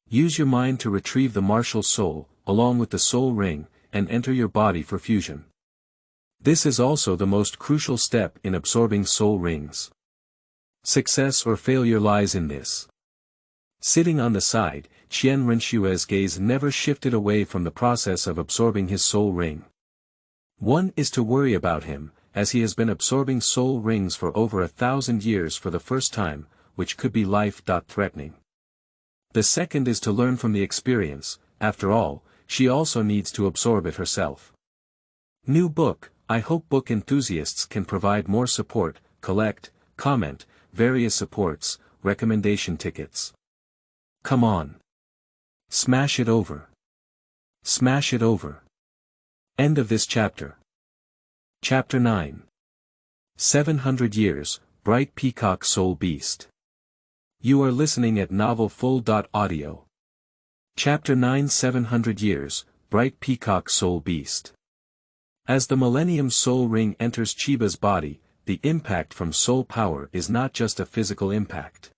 Use your mind to retrieve the martial soul, along with the soul ring, and enter your body for fusion. This is also the most crucial step in absorbing soul rings. Success or failure lies in this. Sitting on the side, Qianren Snow gaze never shifted away from the process of absorbing his soul ring. One is to worry about him, as he has been absorbing soul rings for over 1,000 years for the first time, which could be life-threatening. The second is to learn from the experience, after all, she also needs to absorb it herself. New book. I hope book enthusiasts can provide more support, collect, comment, various supports, recommendation tickets. Come on. Smash it over. Smash it over. End of this chapter. Chapter 9. 700 Years, Bright Peacock Soul Beast. You are listening at novelfull.audio. Chapter 9 700 Years, Bright Peacock Soul Beast. As the Millennium Soul Ring enters Chiba's body, the impact from soul power is not just a physical impact.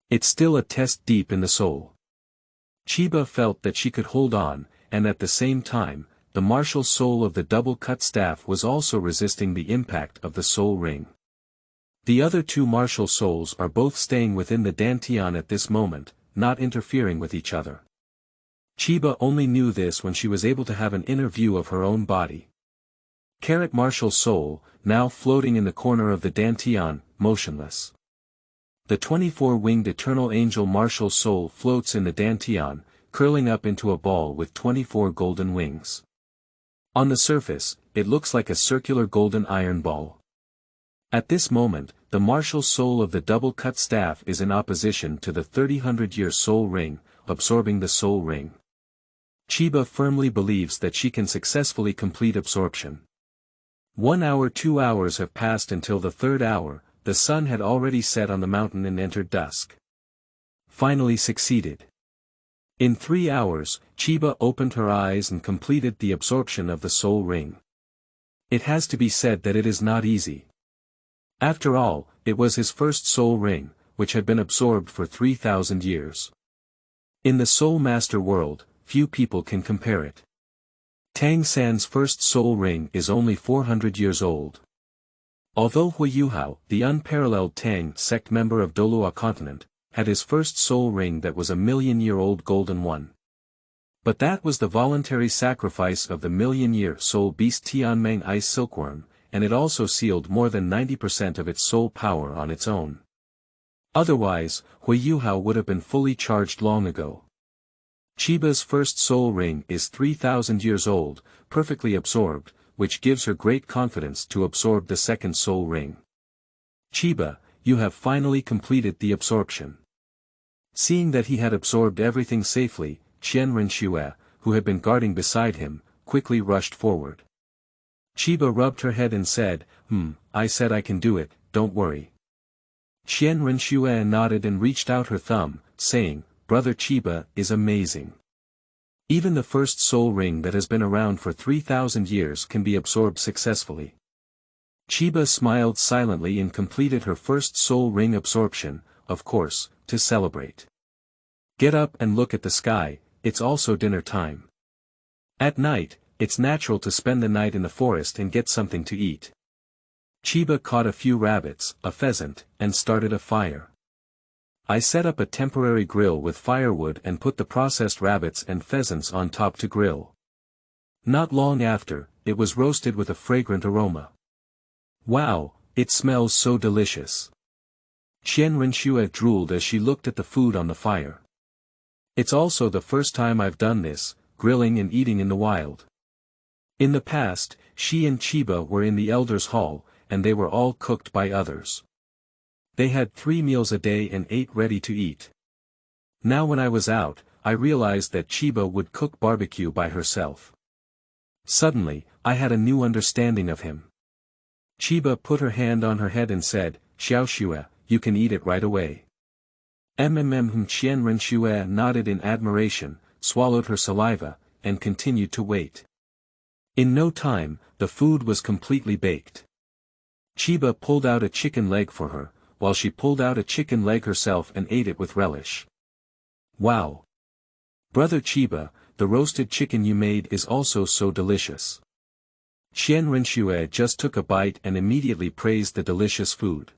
It's still a test deep in the soul. Chiba felt that she could hold on, and at the same time, the martial soul of the double-cut staff was also resisting the impact of the soul ring. The other two martial souls are both staying within the dantian at this moment, not interfering with each other. Chiba only knew this when she was able to have an inner view of her own body. Martial soul, now floating in the corner of the dantian, motionless. The 24-winged eternal angel martial soul floats in the dantian, curling up into a ball with 24 golden wings. On the surface, it looks like a circular golden iron ball. At this moment, the martial soul of the double-cut staff is in opposition to the 300-year soul ring, absorbing the soul ring. Chiba firmly believes that she can successfully complete absorption. 1 hour 2 hours have passed until the third hour, the sun had already set on the mountain and entered dusk. Finally succeeded. In 3 hours, Chiba opened her eyes and completed the absorption of the soul ring. It has to be said that it is not easy. After all, it was his first soul ring, which had been absorbed for 3,000 years. In the Soul Master world, few people can compare it. Tang San's first soul ring is only 400 years old. Although Hui Yuhao, the unparalleled Tang sect member of Douluo Continent, had his first soul ring that was a million-year-old golden one. But that was the voluntary sacrifice of the million-year soul beast Tianmeng Ice Silkworm, and it also sealed more than 90% of its soul power on its own. Otherwise, Hui Yuhao would have been fully charged long ago. Chiba's first soul ring is 3,000 years old, perfectly absorbed, which gives her great confidence to absorb the second soul ring. Chiba, you have finally completed the absorption. Seeing that he had absorbed everything safely, Qianren Snow, who had been guarding beside him, quickly rushed forward. Chiba rubbed her head and said, I said I can do it, don't worry. Qianren Snow nodded and reached out her thumb, saying, Brother Chiba is amazing. Even the first soul ring that has been around for 3,000 years can be absorbed successfully. Chiba smiled silently and completed her first soul ring absorption, of course, to celebrate. Get up and look at the sky, it's also dinner time. At night, it's natural to spend the night in the forest and get something to eat. Chiba caught a few rabbits, a pheasant, and started a fire. I set up a temporary grill with firewood and put the processed rabbits and pheasants on top to grill. Not long after, it was roasted with a fragrant aroma. Wow, it smells so delicious. Qianren Snow drooled as she looked at the food on the fire. It's also the first time I've done this, grilling and eating in the wild. In the past, she and Chiba were in the Elders' Hall, and they were all cooked by others. They had 3 meals a day and ate ready to eat. Now when I was out, I realized that Chiba would cook barbecue by herself. Suddenly, I had a new understanding of him. Chiba put her hand on her head and said, Xiao Xue, you can eat it right away. Qianren Snow nodded in admiration, swallowed her saliva, and continued to wait. In no time, the food was completely baked. Chiba pulled out a chicken leg for her, while she pulled out a chicken leg herself and ate it with relish. Wow! Brother Chiba, the roasted chicken you made is also so delicious. Qianren Snow just took a bite and immediately praised the delicious food.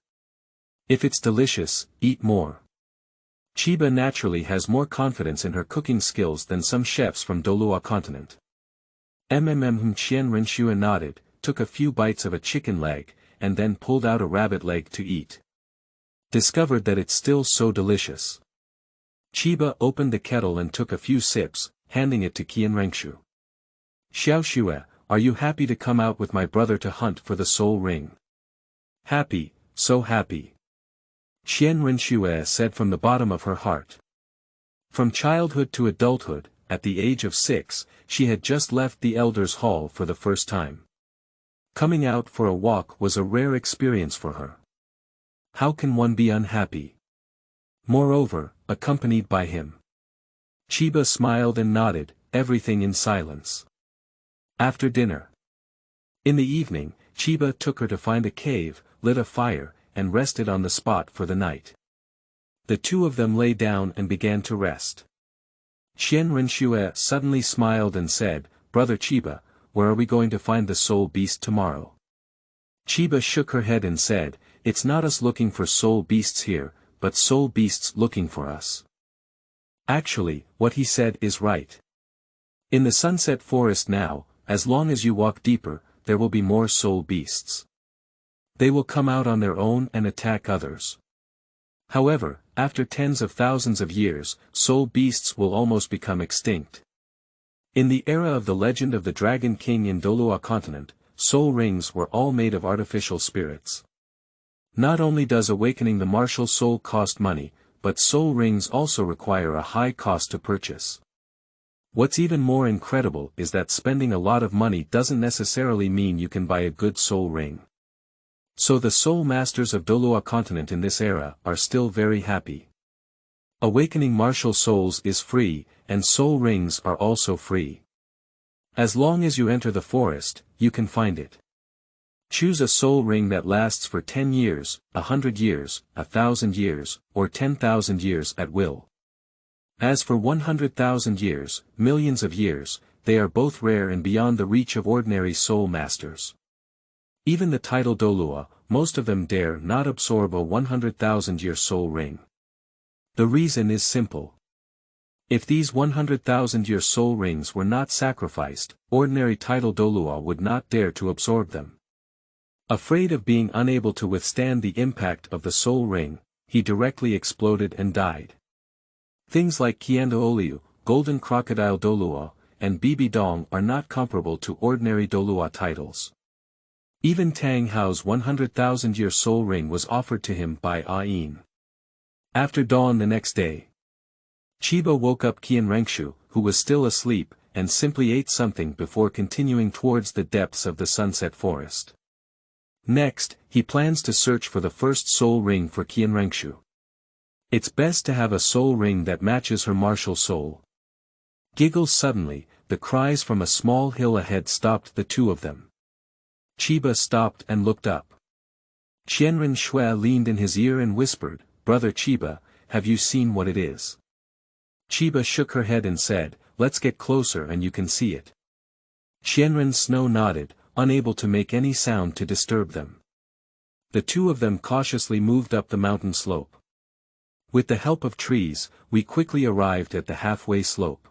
If it's delicious, eat more. Chiba naturally has more confidence in her cooking skills than some chefs from Douluo Continent. Qianren Snow nodded, took a few bites of a chicken leg, and then pulled out a rabbit leg to eat. Discovered that it's still so delicious. Chiba opened the kettle and took a few sips, handing it to Renxue. Xiaoxue, are you happy to come out with my brother to hunt for the soul ring? Happy, so happy. Renxue said from the bottom of her heart. From childhood to adulthood, at the age of 6, she had just left the Elders' Hall for the first time. Coming out for a walk was a rare experience for her. How can one be unhappy? Moreover, accompanied by him. Chiba smiled and nodded, everything in silence. After dinner. In the evening, Chiba took her to find a cave, lit a fire, and rested on the spot for the night. The two of them lay down and began to rest. Renxue suddenly smiled and said, Brother Chiba, where are we going to find the soul beast tomorrow? Chiba shook her head and said, it's not us looking for soul beasts here, but soul beasts looking for us. Actually, what he said is right. In the Sunset Forest now, as long as you walk deeper, there will be more soul beasts. They will come out on their own and attack others. However, after tens of thousands of years, soul beasts will almost become extinct. In the era of the legend of the Dragon King in Douluo Continent, soul rings were all made of artificial spirits. Not only does awakening the martial soul cost money, but soul rings also require a high cost to purchase. What's even more incredible is that spending a lot of money doesn't necessarily mean you can buy a good soul ring. So the soul masters of Douluo Continent in this era are still very happy. Awakening martial souls is free, and soul rings are also free. As long as you enter the forest, you can find it. Choose a soul ring that lasts for 10 years, 100 years, 1,000 years, or 10,000 years at will. As for 100,000 years, millions of years, they are both rare and beyond the reach of ordinary soul masters. Even the title Douluo, most of them dare not absorb a 100,000-year soul ring. The reason is simple. If these 100,000-year soul rings were not sacrificed, ordinary title Douluo would not dare to absorb them. Afraid of being unable to withstand the impact of the soul ring, he directly exploded and died. Things like Qian, Golden Crocodile Douluo, and Bibi Dong are not comparable to ordinary Douluo titles. Even Tang Hao's 100,000-year soul ring was offered to him by Ayin. After dawn the next day, Chiba woke up Renxue, who was still asleep, and simply ate something before continuing towards the depths of the Sunset Forest. Next, he plans to search for the first soul ring for Renxue. It's best to have a soul ring that matches her martial soul. Giggles suddenly, the cries from a small hill ahead stopped the two of them. Chiba stopped and looked up. Qianren Snow leaned in his ear and whispered, Brother Chiba, have you seen what it is? Chiba shook her head and said, let's get closer and you can see it. Qianren Snow nodded, unable to make any sound to disturb them. The two of them cautiously moved up the mountain slope. With the help of trees, we quickly arrived at the halfway slope.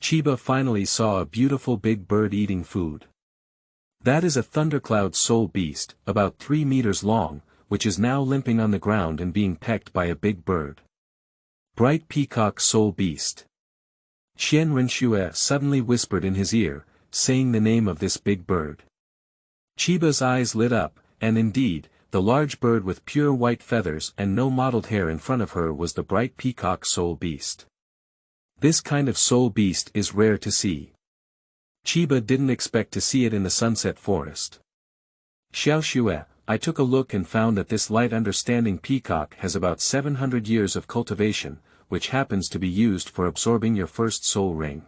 Chiba finally saw a beautiful big bird eating food. That is a thundercloud soul beast, about 3 meters long, which is now limping on the ground and being pecked by a big bird. Bright Peacock soul beast. Renxue suddenly whispered in his ear, saying the name of this big bird. Chiba's eyes lit up, and indeed, the large bird with pure white feathers and no mottled hair in front of her was the bright Peacock soul beast. This kind of soul beast is rare to see. Chiba didn't expect to see it in the Sunset Forest. Xiaoxue, I took a look and found that this light understanding peacock has about 700 years of cultivation, which happens to be used for absorbing your first soul ring.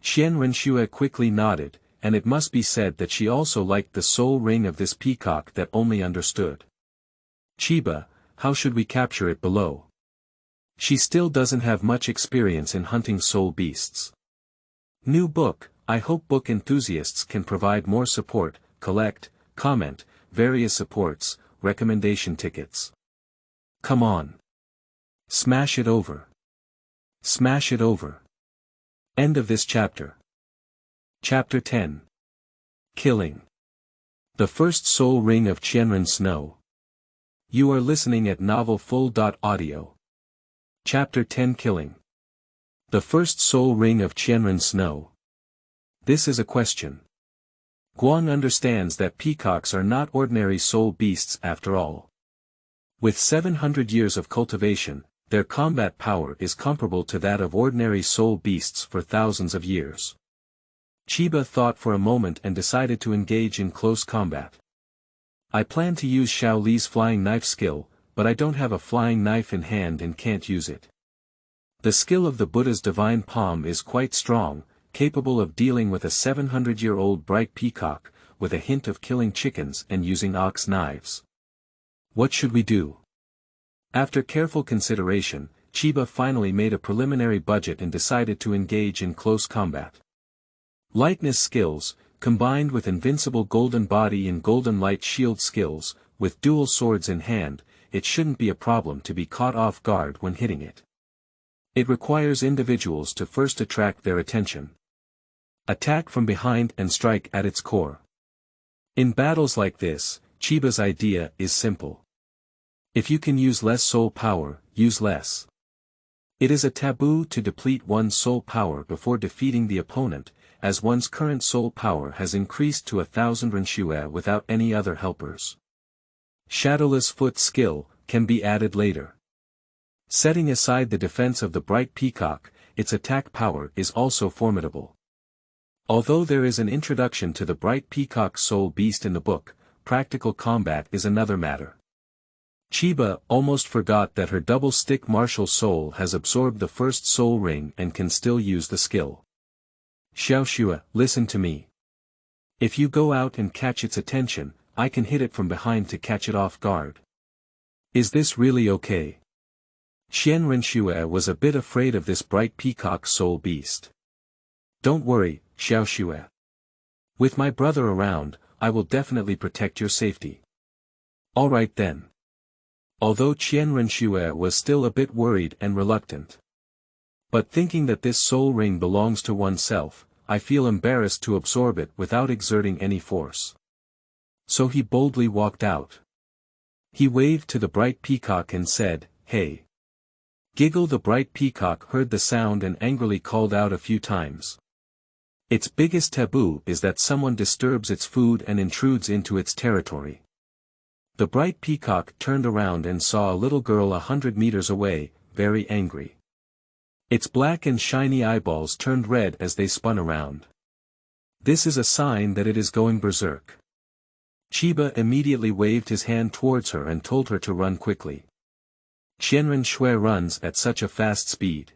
Renxue quickly nodded, and it must be said that she also liked the soul ring of this peacock that only understood. Chiba, how should we capture it below? She still doesn't have much experience in hunting soul beasts. New book. I hope book enthusiasts can provide more support, collect, comment, various supports, recommendation tickets. Come on. Smash it over. Smash it over. End of this chapter. Chapter 10. Killing. The First Soul Ring of Qianren Snow. You are listening at novelfull.audio. Chapter 10 Killing. The First Soul Ring of Qianren Snow. This is a question. Guang understands that peacocks are not ordinary soul beasts after all. With 700 years of cultivation, their combat power is comparable to that of ordinary soul beasts for thousands of years. Chiba thought for a moment and decided to engage in close combat. I plan to use Xiao Li's flying knife skill, but I don't have a flying knife in hand and can't use it. The skill of the Buddha's divine palm is quite strong, capable of dealing with a 700-year-old bright peacock, with a hint of killing chickens and using ox knives. What should we do? After careful consideration, Chiba finally made a preliminary budget and decided to engage in close combat. Lightness skills, combined with invincible golden body and golden light shield skills, with dual swords in hand, it shouldn't be a problem to be caught off guard when hitting it. It requires individuals to first attract their attention. Attack from behind and strike at its core. In battles like this, Chiba's idea is simple. If you can use less soul power, use less. It is a taboo to deplete one's soul power before defeating the opponent, as one's current soul power has increased to 1,000 Renxue without any other helpers. Shadowless foot skill can be added later. Setting aside the defense of the bright peacock, its attack power is also formidable. Although there is an introduction to the bright peacock soul beast in the book, practical combat is another matter. Chiba almost forgot that her double-stick martial soul has absorbed the first soul ring and can still use the skill. Xiaoxue, listen to me. If you go out and catch its attention, I can hit it from behind to catch it off guard. Is this really okay? Renxue was a bit afraid of this bright peacock soul beast. Don't worry, Xiaoxue. With my brother around, I will definitely protect your safety. Alright then. Although Renxue was still a bit worried and reluctant. But thinking that this soul ring belongs to oneself, I feel embarrassed to absorb it without exerting any force. So he boldly walked out. He waved to the bright peacock and said, "Hey." Giggle the bright peacock heard the sound and angrily called out a few times. Its biggest taboo is that someone disturbs its food and intrudes into its territory. The bright peacock turned around and saw a little girl 100 meters away, very angry. Its black and shiny eyeballs turned red as they spun around. This is a sign that it is going berserk. Chiba immediately waved his hand towards her and told her to run quickly. Renxue runs at such a fast speed.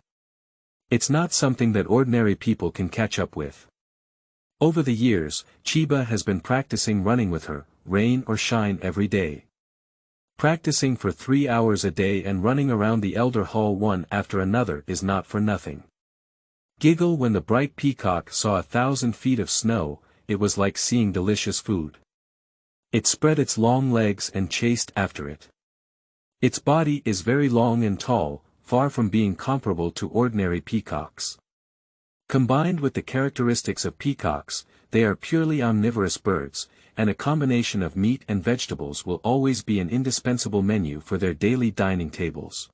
It's not something that ordinary people can catch up with. Over the years, Chiba has been practicing running with her, rain or shine every day. Practicing for 3 hours a day and running around the Elder Hall one after another is not for nothing. Giggle when the bright peacock saw 1,000 feet of snow, it was like seeing delicious food. It spread its long legs and chased after it. Its body is very long and tall, far from being comparable to ordinary peacocks. Combined with the characteristics of peacocks, they are purely omnivorous birds, and a combination of meat and vegetables will always be an indispensable menu for their daily dining tables.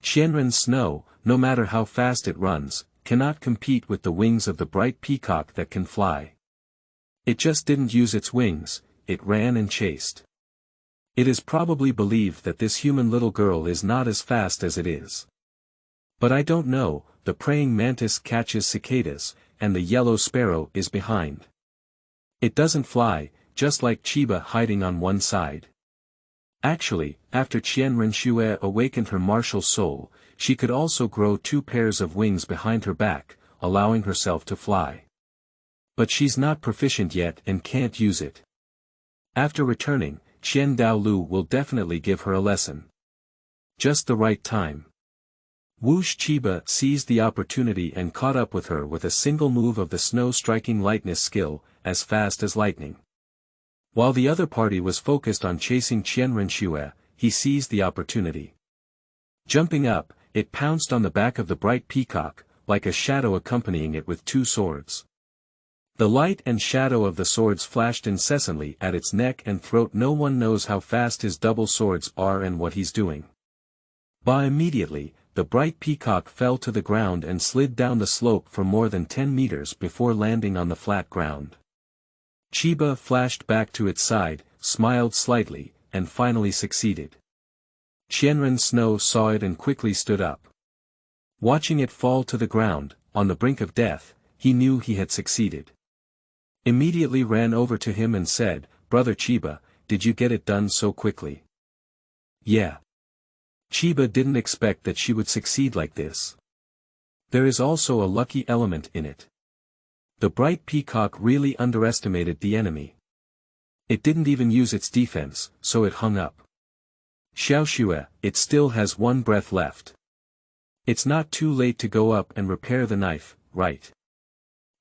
Qianren Snow, no matter how fast it runs, cannot compete with the wings of the bright peacock that can fly. It just didn't use its wings, it ran and chased. It is probably believed that this human little girl is not as fast as it is. But I don't know, the praying mantis catches cicadas, and the yellow sparrow is behind. It doesn't fly, just like Chiba hiding on one side. Actually, after Renxue awakened her martial soul, she could also grow 2 pairs of wings behind her back, allowing herself to fly. But she's not proficient yet and can't use it. After returning, Douluo will definitely give her a lesson. Just the right time. Whoosh! Chiba seized the opportunity and caught up with her with a single move of the snow-striking lightness skill, as fast as lightning. While the other party was focused on chasing Renxue, he seized the opportunity. Jumping up, it pounced on the back of the bright peacock, like a shadow accompanying it with two swords. The light and shadow of the swords flashed incessantly at its neck and throat. No one knows how fast his double swords are and what he's doing. But immediately, the bright peacock fell to the ground and slid down the slope for more than 10 meters before landing on the flat ground. Chiba flashed back to its side, smiled slightly, and finally succeeded. Qianren Snow saw it and quickly stood up. Watching it fall to the ground, on the brink of death, he knew he had succeeded. Immediately ran over to him and said, "Brother Chiba, did you get it done so quickly?" "Yeah." Chiba didn't expect that she would succeed like this. There is also a lucky element in it. The bright peacock really underestimated the enemy. It didn't even use its defense, so it hung up. Xiaoxue, it still has one breath left. It's not too late to go up and repair the knife, right?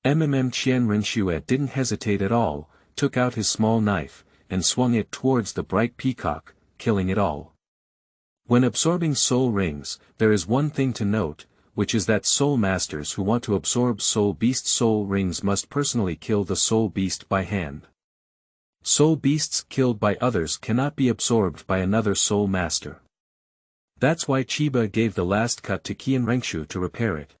Renxue didn't hesitate at all, took out his small knife, and swung it towards the bright peacock, killing it all. When absorbing soul rings, there is one thing to note, which is that soul masters who want to absorb soul beast soul rings must personally kill the soul beast by hand. Soul beasts killed by others cannot be absorbed by another soul master. That's why Chiba gave the last cut to Renxue to repair it.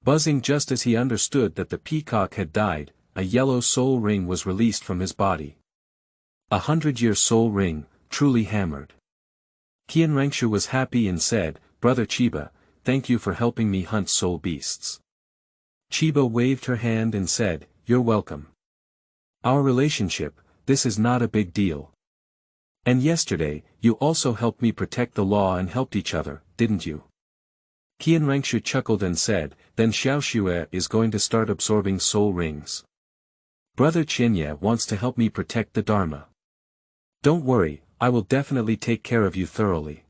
Buzzing just as he understood that the peacock had died, a yellow soul ring was released from his body. 100-year soul ring, truly hammered. Renxue was happy and said, "Brother Chiba, thank you for helping me hunt soul beasts." Chiba waved her hand and said, "You're welcome. Our relationship, this is not a big deal. And yesterday, you also helped me protect the law and helped each other, didn't you?" Renxue chuckled and said, "Then Xiaoxue is going to start absorbing soul rings. Brother Qianye wants to help me protect the Dharma. Don't worry, I will definitely take care of you thoroughly.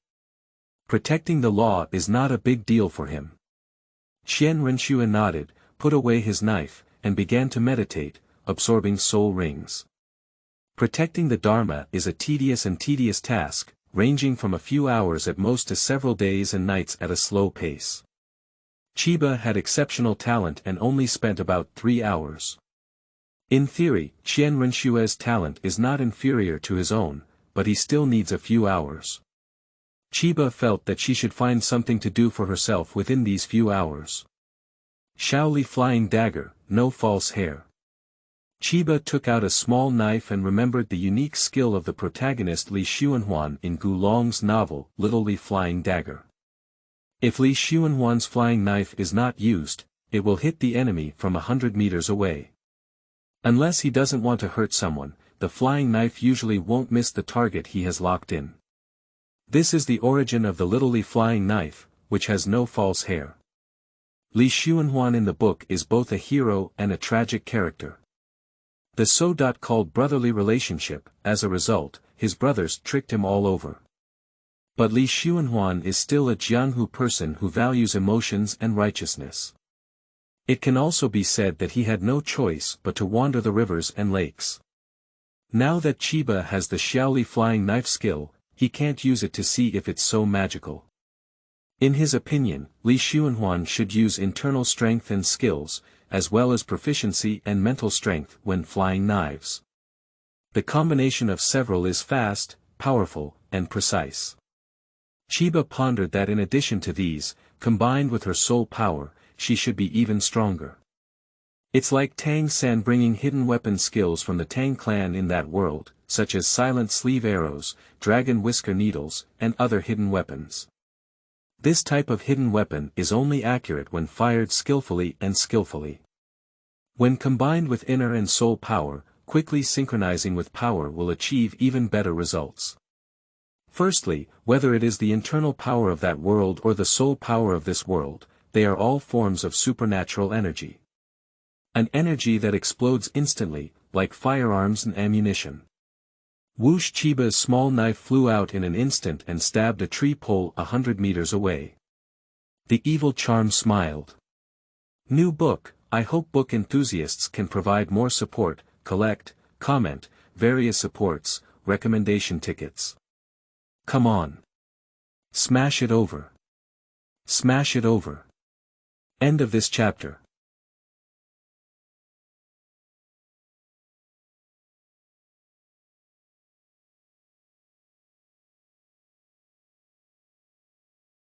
Protecting the law is not a big deal for him." Renxue nodded, put away his knife, and began to meditate, absorbing soul rings. Protecting the Dharma is a tedious task, ranging from a few hours at most to several days and nights at a slow pace. Chiba had exceptional talent and only spent about 3 hours. In theory, Renxue's talent is not inferior to his own, but he still needs a few hours. Chiba felt that she should find something to do for herself within these few hours. Shaoli Flying Dagger, no false hair. Chiba took out a small knife and remembered the unique skill of the protagonist Li Xuanhuan in Gulong's novel, Little Li Flying Dagger. If Li Xuanhuan's flying knife is not used, it will hit the enemy from 100 meters away. Unless he doesn't want to hurt someone, the flying knife usually won't miss the target he has locked in. This is the origin of the Little Li Flying Knife, which has no false hair. Li Xuanhuan in the book is both a hero and a tragic character. The so-called brotherly relationship, as a result, his brothers tricked him all over. But Li Xuanhuan is still a Jianghu person who values emotions and righteousness. It can also be said that he had no choice but to wander the rivers and lakes. Now that Chiba has the Shaoli flying knife skill, he can't use it to see if it's so magical. In his opinion, Li Xuanhuan should use internal strength and skills, as well as proficiency and mental strength when flying knives. The combination of several is fast, powerful, and precise. Chiba pondered that in addition to these, combined with her soul power, she should be even stronger. It's like Tang San bringing hidden weapon skills from the Tang clan in that world, such as silent sleeve arrows, dragon whisker needles, and other hidden weapons. This type of hidden weapon is only accurate when fired skillfully and skillfully. When combined with inner and soul power, quickly synchronizing with power will achieve even better results. Firstly, whether it is the internal power of that world or the soul power of this world, they are all forms of supernatural energy. An energy that explodes instantly, like firearms and ammunition. Whoosh! Chiba's small knife flew out in an instant and stabbed a tree pole 100 meters away. The evil charm smiled. New book. I hope book enthusiasts can provide more support, collect, comment, various supports, recommendation tickets. Come on. Smash it over. Smash it over. End of this chapter.